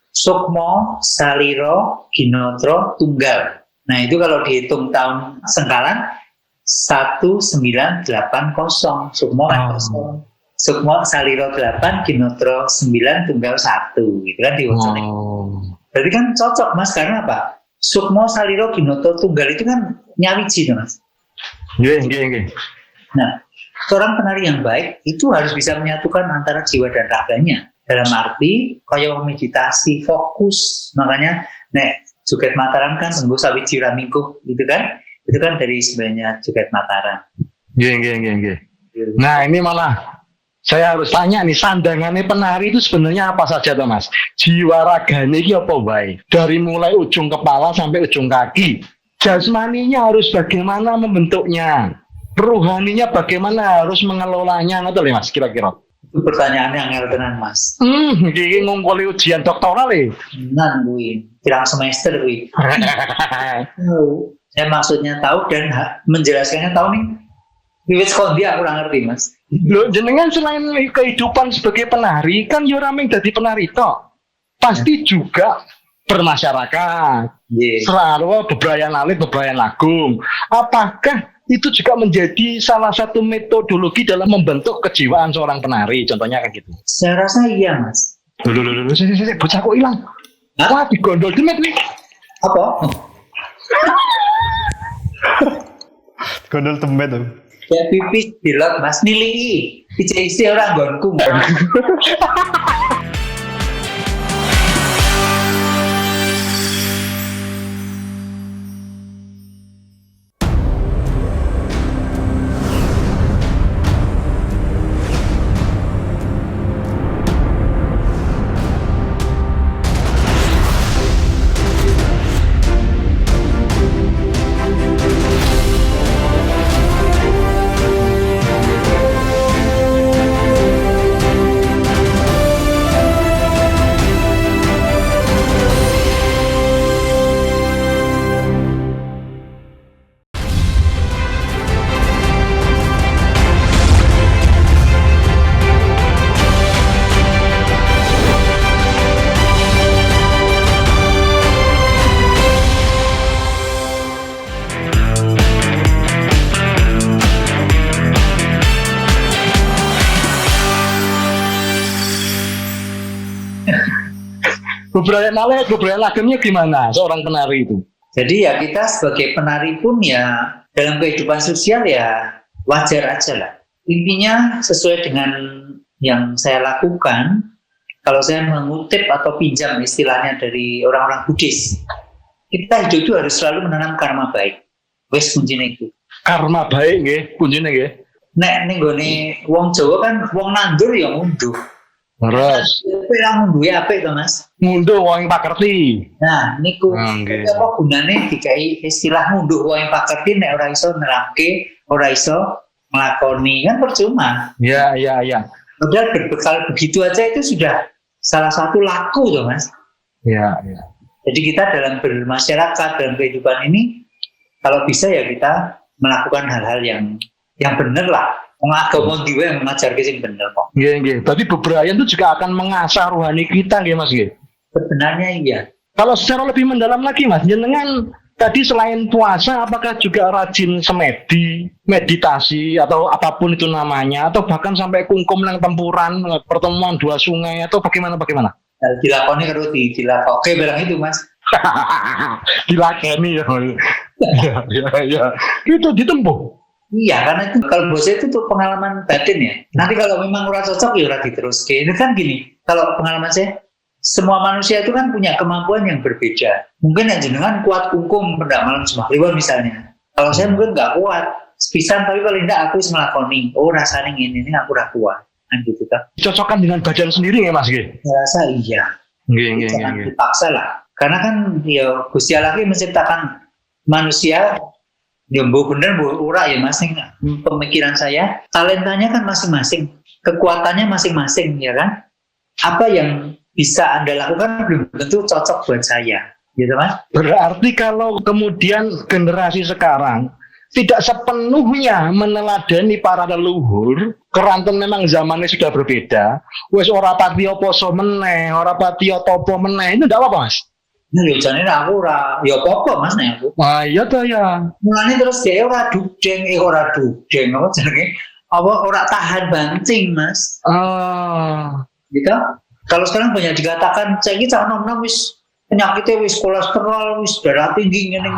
Sukmo, Saliro, Ginotro, Tunggal. Nah itu kalau dihitung tahun sengkalan 1980, Sukmo kan kosong. Sukmo, Saliro 8, Ginotro 9, Tunggal 1, gitu kan dihitung. Berarti kan cocok Mas, karena apa? Sukmo, Saliro, Ginotro, Tunggal itu kan nyawiji Mas. Nggih. Nah, seorang penari yang baik itu harus bisa menyatukan antara jiwa dan raganya. Dalam arti kayak meditasi, fokus. Makanya Joget Mataram kan tunggu sawiji ramingkuh gitu kan. Itu kan dari sebenarnya Joget Mataram. Nggih. Nah, ini malah saya harus tanya nih, sandangannya penari itu sebenarnya apa saja toh Mas? Jiwa raganya ini apa baik? Dari mulai ujung kepala sampai ujung kaki. Jasmaninya harus bagaimana membentuknya? Rohaninya bagaimana harus mengelolanya? Ngerti Mas kira-kira? Itu pertanyaan yang tenan Mas. Iki ngumpuli ujian doktoral Nan kuwi, pirang semester kuwi. Saya maksudnya tahu dan menjelaskannya tahu nih. Wiwit kondi aku ora ngerti Mas. Loh, jenengan selain kehidupan sebagai penari kan yo rameng dadi penari tok. Pasti juga bermasyarakat. Selalu bebrayan alit, bebrayan agung. Apakah itu juga menjadi salah satu metodologi dalam membentuk kejiwaan seorang penari, contohnya kayak gitu? Saya rasa iya Mas. Loh, bocah kok hilang? Wah, digondol demit nih. Apa? Gondol tembe tuh. Ya pipis dilot mas nilai isi orang gonku. Beberapa lagemnya gimana seorang penari itu? Jadi ya kita sebagai penari pun ya dalam kehidupan sosial ya wajar aja lah. Intinya sesuai dengan yang saya lakukan, kalau saya mengutip atau pinjam istilahnya dari orang-orang Buddhis, kita hidup itu harus selalu menanam karma baik. Wes kuncinya itu. Karma baik nggih, kuncinya nggih. Nek ning gone wong Jawa kan wong nandur ya ngunduh. Terus Pirang ngunduhe apik to, Mas. ngunduh wong pakerti. Nah, niku Nggih. apa gunane dikai istilah ngunduh wong pakerti nek ora iso nerapke, ora iso nglakoni kan percuma. Ya. Padahal berbekal begitu aja itu sudah salah satu laku toh, Mas. Ya. Jadi kita dalam bermasyarakat, dalam kehidupan ini kalau bisa ya kita melakukan hal-hal yang benar lah. Wong agama dhewe yang mengajarke sing bener kok. Nggih. Tadi bebrayan itu juga akan mengasah rohani kita nggih Mas nggih. Sebenarnya iya. Kalau secara lebih mendalam lagi Mas, jenengan tadi selain puasa apakah juga rajin semedi, meditasi atau apapun itu namanya, atau bahkan sampai kungkum nang tempuran, pertemuan dua sungai atau bagaimana? Dilakoni karo dilakoke barang itu, Mas. Dilakoni ya. Ya. Itu ditempuh. Iya, karena itu kalau bos itu tuh pengalaman batin ya. Nanti kalau memang ora cocok ya ora diteruske. Itu kan gini, kalau pengalaman saya, semua manusia itu kan punya kemampuan yang berbeda. Mungkin yang jenengan kuat kungkum pendak malam Jumat Kliwon misalnya. Kalau saya mungkin nggak kuat, sepisan tapi paling tidak aku melakoni. Oh rasanya ini aku udah kuat. Kan gitu kan. Cocokkan dengan badan sendiri ya Mas nggih. Saya rasa iya. Jangan dipaksa lah. Karena kan ya Gusti Allah menciptakan manusia ya bener ora ya Mas, pemikiran saya talentanya kan masing-masing, kekuatannya masing-masing ya kan. Apa yang bisa Anda lakukan belum tentu cocok buat saya, gitu Mas. Berarti kalau kemudian generasi sekarang tidak sepenuhnya meneladani para leluhur, keranten memang zamannya sudah berbeda. Wes ora patiya poso meneh, ora patiya topo meneh, itu ndak apa Mas? Nah, ya jane aku ora ya apa-apa Mas nek aku. Wah, iya toh ya. Mulane terus dia ora dudeng apa jenenge? Apa ora tahan banting, Mas. Gitu. Kalau sekarang banyak dikatakan saiki cak nom-nom wis penyakitnya wis kolesterol, wis darah tinggi ngene.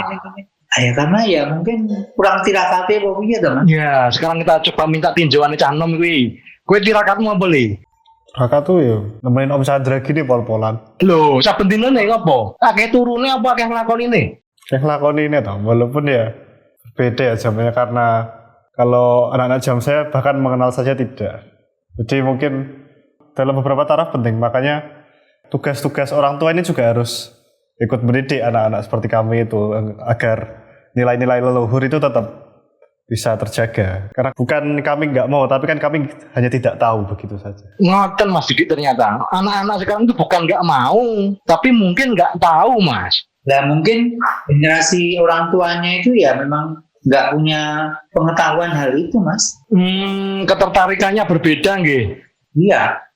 Ya karena ya mungkin kurang tirakate apa piye to, Mas? Ya, sekarang kita coba minta tinjauan Cak Nom kuwi. Kowe tirakatmu apa le? Kakak tuh ya nemenin Om Chandra gini pol-polan. Lho, saben dina nek apa? Akeh turune apa akeh nglakonine? Yang lakoni ini tau, walaupun ya beda ya jamnya karena kalau anak-anak jam saya bahkan mengenal saja tidak. Jadi mungkin dalam beberapa taraf penting, makanya tugas-tugas orang tua ini juga harus ikut mendidik anak-anak seperti kami itu agar nilai-nilai leluhur itu tetap bisa terjaga. Karena bukan kami nggak mau, tapi kan kami hanya tidak tahu begitu saja. Ngoten Mas Didi, ternyata anak-anak sekarang itu bukan nggak mau, tapi mungkin nggak tahu Mas. Nah mungkin generasi orang tuanya itu ya memang nggak punya pengetahuan hal itu Mas. Ketertarikannya berbeda nggih. Iya,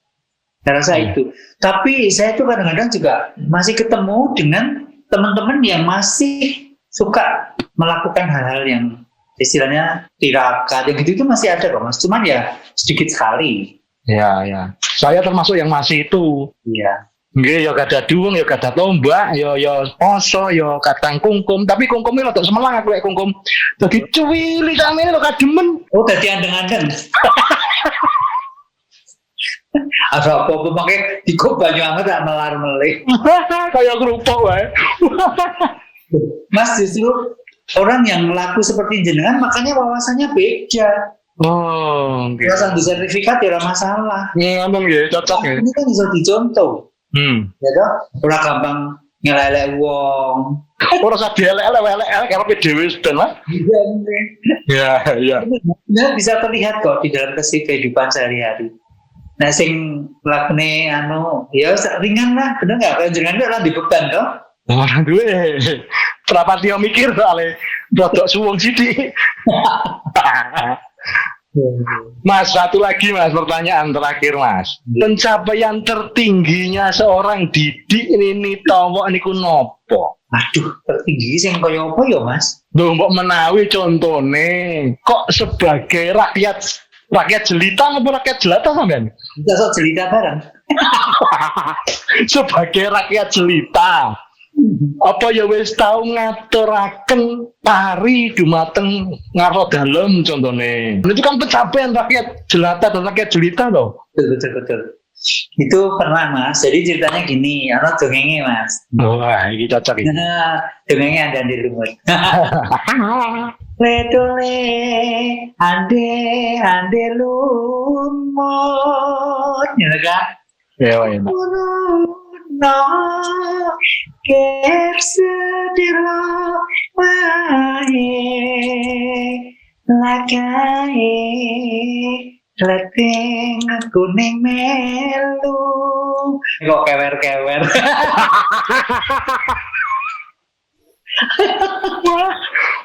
saya rasa itu. Tapi saya tuh kadang-kadang juga masih ketemu dengan teman-teman yang masih suka melakukan hal-hal yang istilahnya tirakat yang gitu itu masih ada kok Mas. Cuman ya sedikit sekali. Ya. Saya termasuk yang masih itu. Iya. Nggih, ya kada duwung, ya kada tombak, ya poso, ya kadang kungkum, tapi kungkumnya rada semelang aku lek kungkum. Dadi cuwili samene lho kademen. Oh, dadi andeng-andeng. Ada apa-apa pakai dikop banyu anget tak melar-melik. Kayak kerupuk wae. Mas, justru orang yang laku seperti jenengan makanya wawasannya beda. Oh, nggih. Wawasan di sertifikat tidak masalah. Ngomong nggih, cocok nggih. Ini kan bisa dicontoh. Ya toh, ora gampang ngelelek wong. Ora usah dielek-elek karepe dhewe sedan lah. Ya. Nah, bisa terlihat kok di dalam kehidupan sehari-hari. Nah, sing lakune ya ringan lah, bener nggak? Kalau jangan ora dibeban toh. Ora duwe. Prapatio mikir soalnya rodok suwung sithik. Mas, satu lagi Mas, pertanyaan terakhir Mas. Pencapaian tertingginya seorang Didik ini Towo niku nopo? Aduh, tertinggi sing kaya apa ya Mas? Lho mbok menawi contone kok sebagai rakyat jelita apa rakyat jelata sampean? Kita sok jelita bareng. Sebagai rakyat jelita. Apa ya wis tau ngaturaken tari dumateng ngaro dalem contone. Itu kan pencapaian rakyat jelata dan rakyat jelita loh. Betul. Itu pernah Mas. Jadi ceritanya gini, ana dongenge Mas. Wah, ini cocok ini. Dongenge ada di lumut. Ledole ande lumut. Ya kan? Ya. No, kersediro wae lagae leteng kuning melu kok kewer-kewer.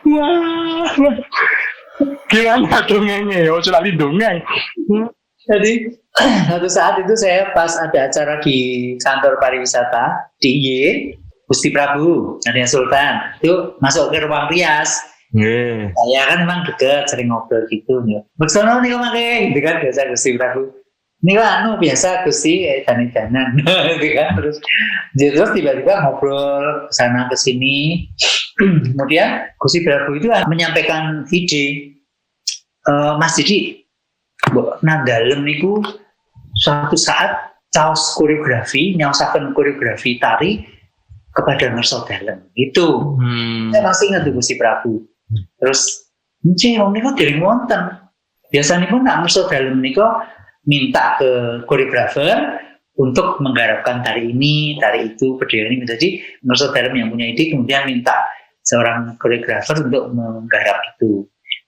Wah. Gimana dongengnya? Oh, selalu dongeng. Jadi satu saat itu saya pas ada acara di kantor pariwisata di Gusti Prabu, Raden Sultan. Itu masuk ke ruang rias. Saya kan memang dekat, sering ngobrol gitu. Beksono nih kemarin, gitu kan biasa Gusti Prabu. Ini kan biasa Gusti danan-danan, gitu kan. Terus tiba-tiba ngobrol kesana kesini. Kemudian Gusti Prabu itu menyampaikan ide, Mas Didi. Nah dalem niku suatu saat caos nyausaken koreografi tari kepada ngerso dalem itu. Saya masih ingat Gusti Prabu. Terus wong niku dereng wonten. Biasanya pun nak ngerso dalem niku minta ke koreografer untuk menggarapkan tari ini, tari itu, pedang ini. Jadi ngerso dalem yang punya ide kemudian minta seorang koreografer untuk menggarap itu.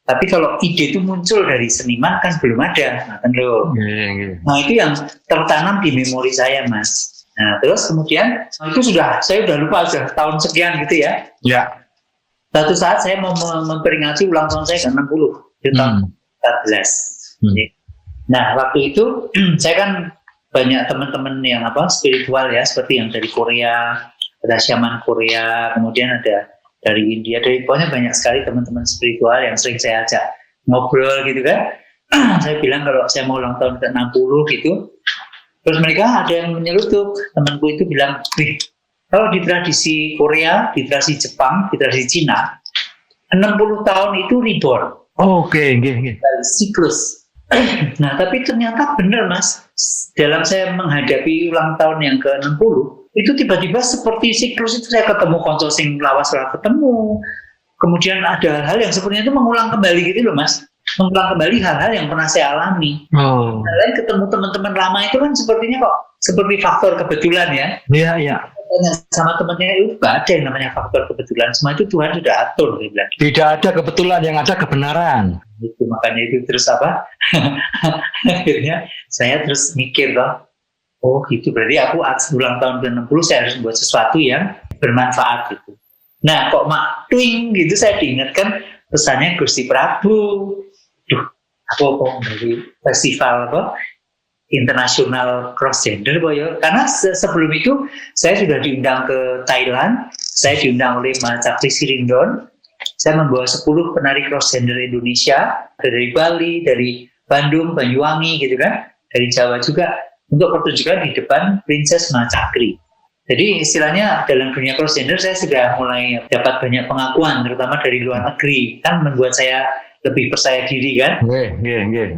Tapi kalau ide itu muncul dari seniman kan belum ada, Nah itu yang tertanam di memori saya Mas. Nah terus kemudian itu saya udah lupa sudah tahun sekian gitu ya. Ya. Satu saat saya mau memperingati ulang tahun saya ke-60 di tahun 14. Nah waktu itu saya kan banyak teman-teman yang spiritual ya, seperti yang dari Korea, ada Shaman Korea, kemudian ada dari India, dari pokoknya banyak sekali teman-teman spiritual yang sering saya ajak ngobrol gitu kan. Saya bilang kalau saya mau ulang tahun ke-60 gitu. Terus mereka ada yang menyelutup, temanku itu bilang, kalau di tradisi Korea, di tradisi Jepang, di tradisi Cina, 60 tahun itu reborn. Oke. Siklus. Nah tapi ternyata benar Mas, dalam saya menghadapi ulang tahun yang ke-60, itu tiba-tiba seperti siklus itu saya ketemu konco sing lawas ora ketemu. Kemudian ada hal-hal yang sepertinya itu mengulang kembali gitu loh Mas. Mengulang kembali hal-hal yang pernah saya alami. Lain ketemu teman-teman lama itu kan sepertinya kok seperti faktor kebetulan ya. Iya. Sama temannya itu gak ada yang namanya faktor kebetulan. Semua itu Tuhan sudah atur dia bilang. Tidak ada kebetulan, yang ada kebenaran. Itu makanya itu terus akhirnya saya terus mikir loh. Oh gitu, berarti aku ulang tahun ke-60 saya harus buat sesuatu yang bermanfaat gitu. Nah kok twing gitu saya diingatkan pesannya Gusti Prabu. Aku dari festival internasional cross gender karena sebelum itu saya sudah diundang ke Thailand, saya diundang oleh Mas Cakri Sirindon. Saya membawa 10 penari cross gender Indonesia dari Bali, dari Bandung, Banyuwangi gitu kan, dari Jawa juga. untuk pertunjukan di depan Princess Macakri. Jadi istilahnya dalam dunia cross gender saya sudah mulai dapat banyak pengakuan, terutama dari luar negeri, kan membuat saya lebih percaya diri kan.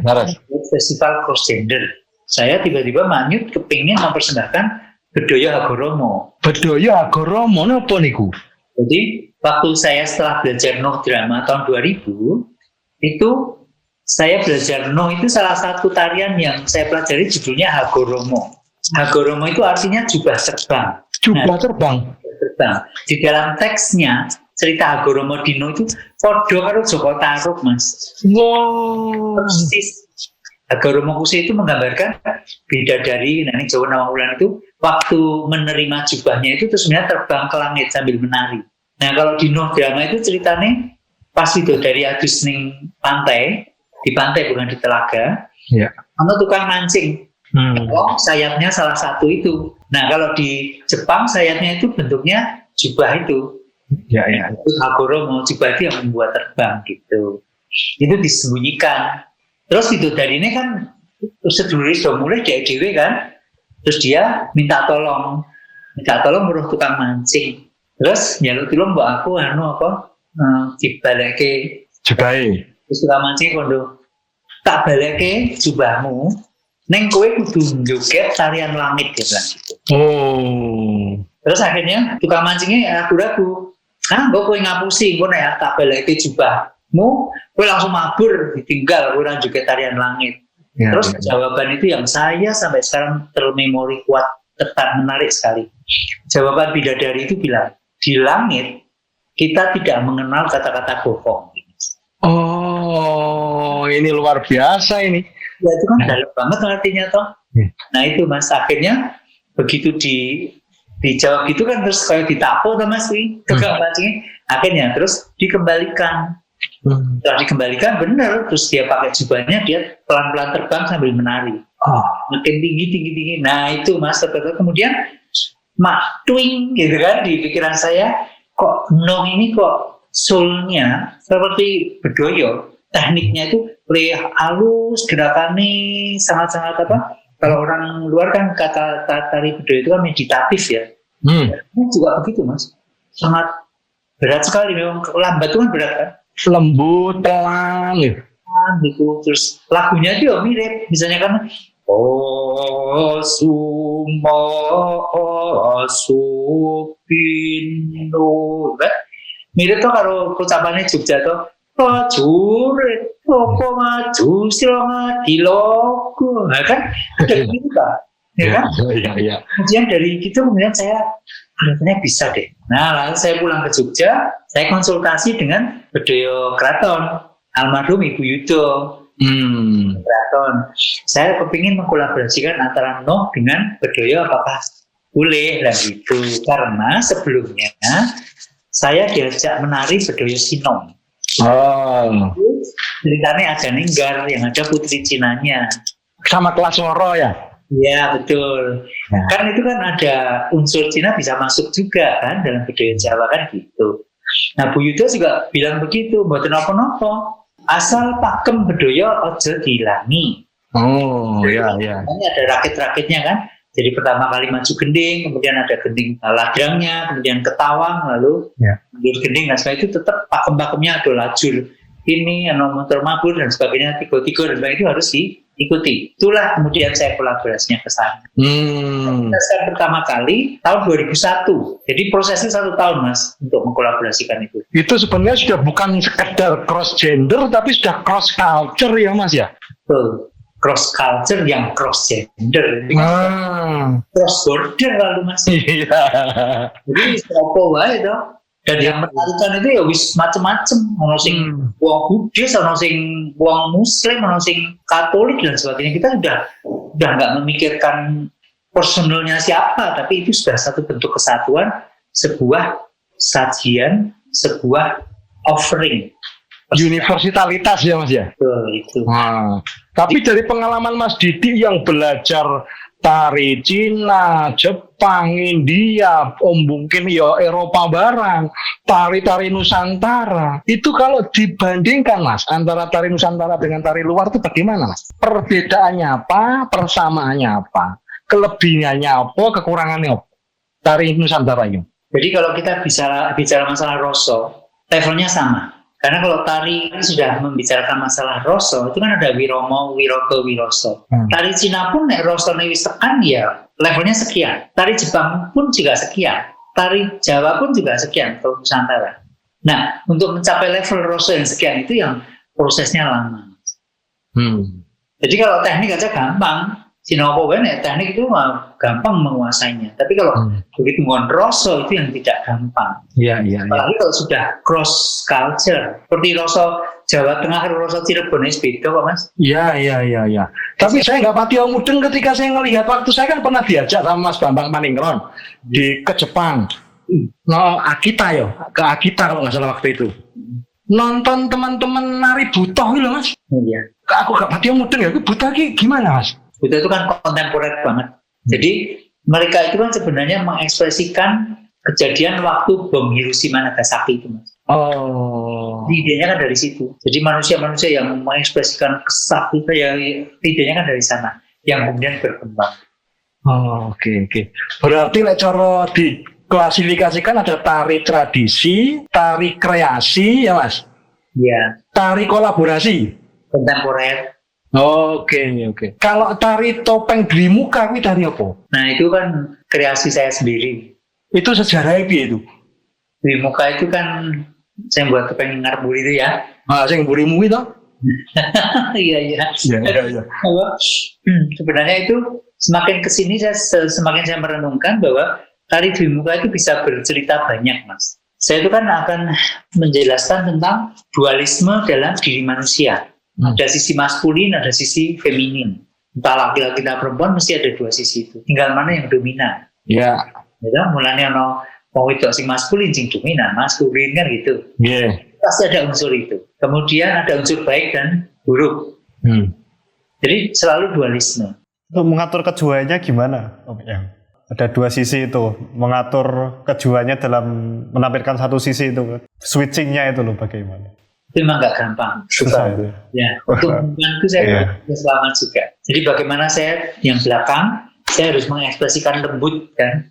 Laras. Festival cross gender, saya tiba-tiba manyut kepingin mempersembahkan Bedoyo Hagoromo. Bedoyo Hagoromo napa niku? Jadi waktu saya setelah belajar Noh drama tahun 2000 itu saya belajar Noh itu salah satu tarian yang saya pelajari judulnya Hagoromo. Hagoromo itu artinya jubah terbang. Jubah terbang. Terbang. Di dalam teksnya cerita Hagoromo Dino itu podo karo Joko Tarub, Mas. Wow. Persis. Hagoromo Kuse itu menggambarkan bidadari Nani Jawa Nawangwulan itu waktu menerima jubahnya itu terus sebenarnya terbang ke langit sambil menari. Nah kalau di Noh drama itu ceritanya pas itu dari adus ning pantai, di pantai bukan di telaga. Iya. Sama tukang mancing. Oh, sayapnya salah satu itu. Nah, kalau di Jepang sayapnya itu bentuknya jubah itu. Ya. Itu Hagoromo, jubah itu yang membuat terbang gitu. Itu disembunyikan. Terus itu dari ini kan sedulur sudah mulai dewe kan. Terus dia minta tolong muruh tukang mancing. Terus nyaluk tolong mbak aku dibalekke Jubahe. Terus tukang mancing kondo tak balekke jubahmu. Neng kowe kudu joget tarian langit dia bilang gitu. Oh. Terus akhirnya tukang mancingnya ragu-ragu. Gue kowe ngapusi, gue nek tak balik jubahmu, gue langsung mabur, ditinggal gue joget tarian langit. Ya, Terus jawaban itu yang saya sampai sekarang termemori kuat, tetap menarik sekali. Jawaban bidadari itu bilang, di langit kita tidak mengenal kata-kata bohong. Oh, ini luar biasa ini. Ya itu kan dalam banget artinya toh. Nah itu Mas, akhirnya begitu dijawab gitu kan terus kayak ditapo toh Mas tukang mancingnya. Akhirnya terus dikembalikan. Setelah dikembalikan benar, terus dia pakai jubahnya, dia pelan-pelan terbang sambil menari. Makin tinggi. Nah itu Mas, kemudian twing gitu kan di pikiran saya, kok Noh ini kok soul-nya seperti Bedoyo. Tekniknya itu halus, gerakannya sangat-sangat kalau orang luar kan kata tari Bedoyo itu kan meditatif ya. Ini juga begitu Mas, sangat berat sekali memang. Lambat itu kan berat kan, lembut, pelan gitu. Terus lagunya itu mirip, misalnya kan sumo supino kan mirip tuh kalau ucapannya Jogja tuh prajurit apa maju sila dilogo. Nah kan ada gitu kan, ya kan? Iya. Kemudian dari gitu kemudian saya kelihatannya bisa deh. Nah lalu saya pulang ke Jogja, saya konsultasi dengan Bedoyo Kraton almarhum Ibu Yudo. Kraton. Saya kepingin mengkolaborasikan antara Noh dengan Bedoyo, apakah boleh lah gitu? Karena sebelumnya saya diajak menari Bedoyo Sinom. Ceritanya ada Ninggar yang ada putri Cinanya sama kelas Loro ya. Iya betul. Kan itu kan ada unsur Cina bisa masuk juga kan dalam budaya Jawa kan gitu. Nah Bu Yudo juga bilang begitu, mboten napa-napa, asal pakem Bedoyo ojo diilangi. Iya. Ini ada rakit-rakitnya kan. Jadi pertama kali maju gending, kemudian ada gending ladrangnya, kemudian ketawang, lalu mundur gending. Nah setelah itu tetap pakem-pakemnya ada lajur ini, motor mabur dan sebagainya, tiga-tiga dan sebagainya itu harus diikuti. Itulah kemudian saya kolaborasinya ke sana. Saya pertama kali tahun 2001. Jadi prosesnya 1 tahun Mas untuk mengkolaborasikan itu. Itu sebenarnya sudah bukan sekedar cross gender tapi sudah cross culture ya Mas ya. Betul. Cross culture yang cross gender, cross border lalu Mas. Iya. Jadi apa wae to. Dan yang menarikan itu ya wis macem-macem, ono sing wong Buddhis, ono sing wong Muslim, ono sing Katolik dan sebagainya. Kita udah nggak memikirkan personalnya siapa, tapi itu sudah satu bentuk kesatuan, sebuah sajian, sebuah offering. Universalitas ya Mas ya. Betul itu. Tapi dari pengalaman Mas Didi yang belajar tari Cina, Jepang, India, mungkin ya Eropa barang, tari-tari Nusantara. Itu kalau dibandingkan Mas, antara tari Nusantara dengan tari luar itu bagaimana Mas? Perbedaannya apa, persamaannya apa, kelebihannya apa, kekurangannya apa? Tari Nusantara ini. Jadi kalau kita bicara masalah rasa, levelnya sama. Karena kalau tari sudah membicarakan masalah rasa, itu kan ada wiromo, wirogo, wiroso. Tari Cina pun nek rasane wis tekan ya levelnya sekian. Tari Jepang pun juga sekian. Tari Jawa pun juga sekian kalau Nusantara. Nah, untuk mencapai level rasa yang sekian itu yang prosesnya lama. Jadi kalau teknik aja gampang, Cina apa wae nek teknik itu gampang menguasainya. Tapi kalau begitu ngon rasa itu yang tidak gampang. Iya. Apalagi kalau sudah cross culture, seperti rasa Jawa Tengah dan rasa Cirebon itu beda kok Mas. Iya. Tapi saya nggak pati mudeng ketika saya ngelihat waktu saya kan pernah diajak sama Mas Bambang Maningron ke Jepang. Akita ke Akita kalau nggak salah waktu itu. Nonton teman-teman nari butoh gitu Mas. Iya. Aku nggak pati mudeng ya, butoh gimana Mas? Butoh itu kan kontemporer banget. Jadi mereka itu kan sebenarnya mengekspresikan kejadian waktu bom Hiroshima Nagasaki itu Mas. Idenya kan dari situ. Jadi manusia-manusia yang mengekspresikan kesakti itu ya idenya kan dari sana, yang kemudian berkembang. Oke. Berarti cara diklasifikasikan ada tari tradisi, tari kreasi ya Mas? Iya. Tari kolaborasi, Kontemporer. Oke. Kalau tari topeng Dwi Muka itu tari apa? Nah itu kan kreasi saya sendiri. Itu sejarahnya itu. Dwi Muka itu kan saya buat topeng ngarbul itu ya. Saya burimu itu. Iya. Sebenarnya itu semakin kesini semakin saya merenungkan bahwa tari Dwi Muka itu bisa bercerita banyak Mas. Saya itu kan akan menjelaskan tentang dualisme dalam diri manusia. Ada sisi maskulin, ada sisi feminin. Entah laki-laki atau perempuan mesti ada dua sisi itu. Tinggal mana yang dominan. Iya. Ya, mulanya mau itu sing maskulin, sing dominan, maskulin kan gitu. Iya. Pasti ada unsur itu. Kemudian ada unsur baik dan buruk. Jadi selalu dualisme. Untuk mengatur keduanya gimana Om Yang? Ada dua sisi itu, mengatur keduanya dalam menampilkan satu sisi itu. Switchingnya itu loh bagaimana? Itu memang nggak gampang. Susah itu. Ya, untuk membantu saya selamat juga. Jadi bagaimana saya yang belakang, saya harus mengekspresikan lembut kan,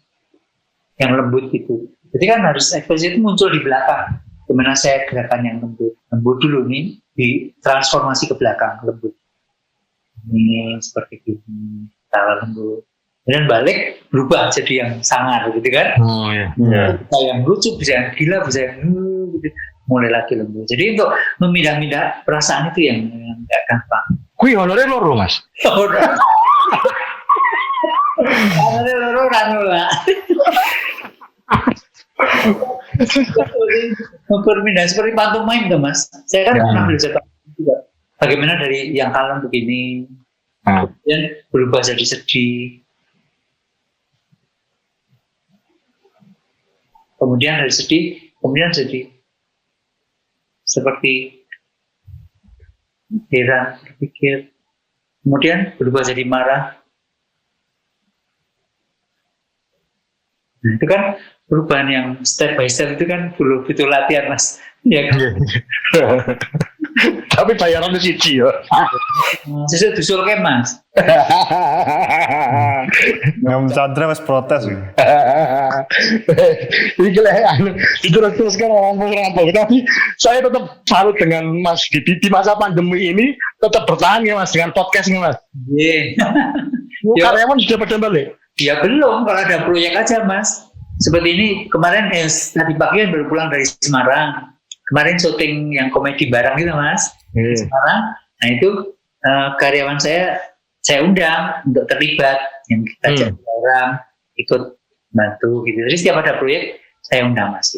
yang lembut itu. Jadi kan harus ekspresi itu muncul di belakang. Bagaimana saya gerakan yang lembut dulu nih, ditransformasi ke belakang lembut. Ini seperti ini, cara lembut. Kemudian balik berubah jadi yang sangar gitu kan. Bisa yang lucu, bisa yang gila, bisa yang gitu. Mulai lagi lembut. Jadi untuk memindah-mindah perasaan itu yang nggak gampang. Kui honornya loro Mas. Honornya loro lah. Berpindah seperti pantomime tuh Mas. Saya kan pernah belajar juga. Bagaimana dari yang kalem begini, kemudian berubah jadi sedih. Kemudian dari sedih, kemudian jadi seperti heran, berpikir, kemudian berubah jadi marah. Nah, itu kan perubahan yang step by step itu kan butuh latihan Mas. Ya kan? Tapi bayarannya siji ya. Sesuai dusul ke Mas. Ngam Chandra mas protes. Itu terus kan rampung. Tapi saya tetap salut dengan Mas Didi di masa pandemi ini tetap bertahan ya Mas dengan podcastnya Mas. Karyawan sudah pada balik? Ya belum, kalau ada proyek aja Mas. Seperti ini kemarin tadi pagi baru pulang dari Semarang. Kemarin syuting yang komedi bareng gitu Mas di Semarang. Nah itu karyawan saya undang untuk terlibat, yang kita jadi orang ikut bantu gitu. Jadi setiap ada proyek saya undang Mas.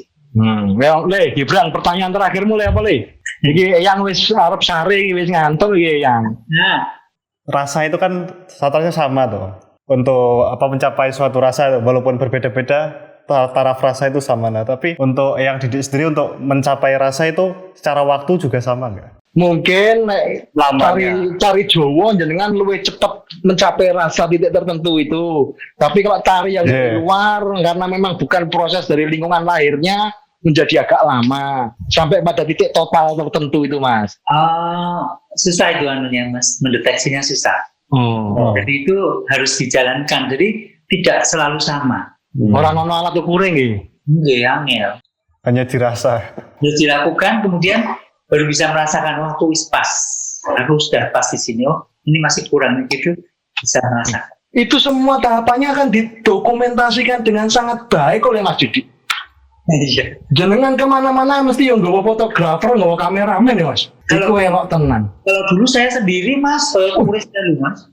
Le, Gibran, pertanyaan terakhir mulai apa Le? Iki yang wis arep sari wis ngantuk iki yang. Nah, rasa itu kan satarnya sama tuh. Untuk mencapai suatu rasa walaupun berbeda-beda taraf rasa itu sama. Nah, tapi untuk yang Didi sendiri untuk mencapai rasa itu secara waktu juga sama nggak? Mungkin nek Lamanya. cari Jawa jenengan luwih cepet mencapai rasa titik tertentu itu. Tapi kalau tari yang dari luar karena memang bukan proses dari lingkungan lahirnya menjadi agak lama sampai pada titik total tertentu itu, Mas. Susah itu anunya Mas, mendeteksinya susah. Jadi itu harus dijalankan. Jadi tidak selalu sama. Orang ono alat ukur nggih. Nggih, angel. Hanya dirasa. Terus dilakukan kemudian baru bisa merasakan waktu wis pas. Aku sudah pas di sini. Oh, ini masih kurang gitu. Bisa merasakan. Itu semua tahapannya akan didokumentasikan dengan sangat baik oleh Mas Didi. Iya. Jenengan kemana-mana mesti yang nggawa fotografer, nggawa kameramen ya Mas. Iku elok tenan. Kalau dulu saya sendiri Mas, tulis dulu Mas.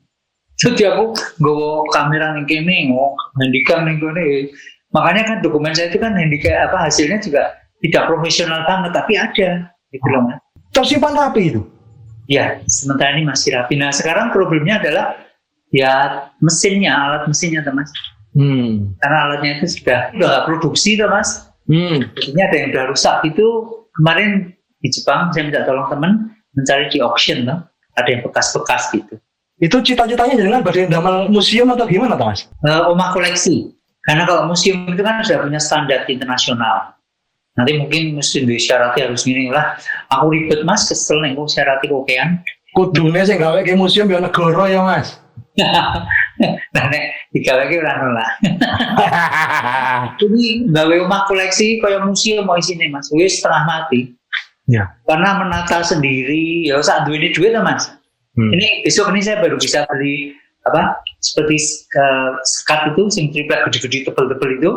Jadi aku nggawa kamera ning kene, handicam ning kene. Makanya kan dokumen saya itu kan handicap hasilnya juga tidak profesional banget tapi ada. Gitu loh Mas. Tersimpan rapi itu. Ya, sementara ini masih rapi. Nah, sekarang problemnya adalah ya mesinnya, alat mesinnya, Mas. Karena alatnya itu sudah nggak produksi, Mas. Jadinya ada yang udah rusak. Itu kemarin di Jepang saya minta tolong teman mencari di auction, loh. Ada yang bekas-bekas gitu. Itu cita-citanya jangan badai damel museum atau gimana, Mas? Omah koleksi. Karena kalau museum itu kan sudah punya standar internasional. Nanti mungkin mesti di syaratnya harus gini lah. Aku ribet Mas, kesel nih kok syaratnya kokean. Kudune sing gawe ke museum ya negara ya Mas. Nah nek digawe ki ora nolak. Jadi gawe omah koleksi kaya museum mau isine Mas. Wis setengah mati. Ya. Karena menata sendiri ya sak duwe duit ta Mas. Ini besok ini saya baru bisa beli seperti sekat itu sing triplek gede-gede tebel-tebel itu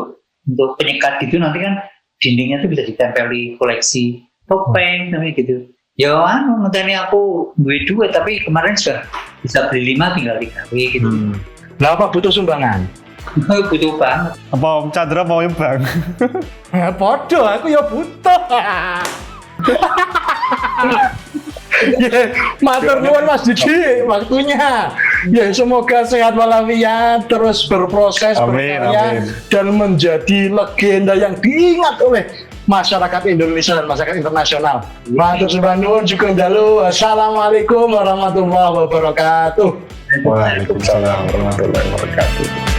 untuk penyekat gitu nanti kan dindingnya itu bisa ditempeli koleksi topeng namanya gitu. Ya ngenteni aku duit tapi kemarin sudah bisa beli 5 tinggal digawe gitu. Lah apa butuh sumbangan? Butuh banget. Apa Om Chandra mau nyumbang? Ya podo aku ya butuh. Ya, matur nuwun Mas Didi waktunya. Ya semoga sehat walafiat terus berproses berkarya dan menjadi legenda yang diingat oleh masyarakat Indonesia dan masyarakat internasional. Matur nuwun juga ndalu. Assalamualaikum warahmatullahi wabarakatuh. Waalaikumsalam warahmatullahi wabarakatuh.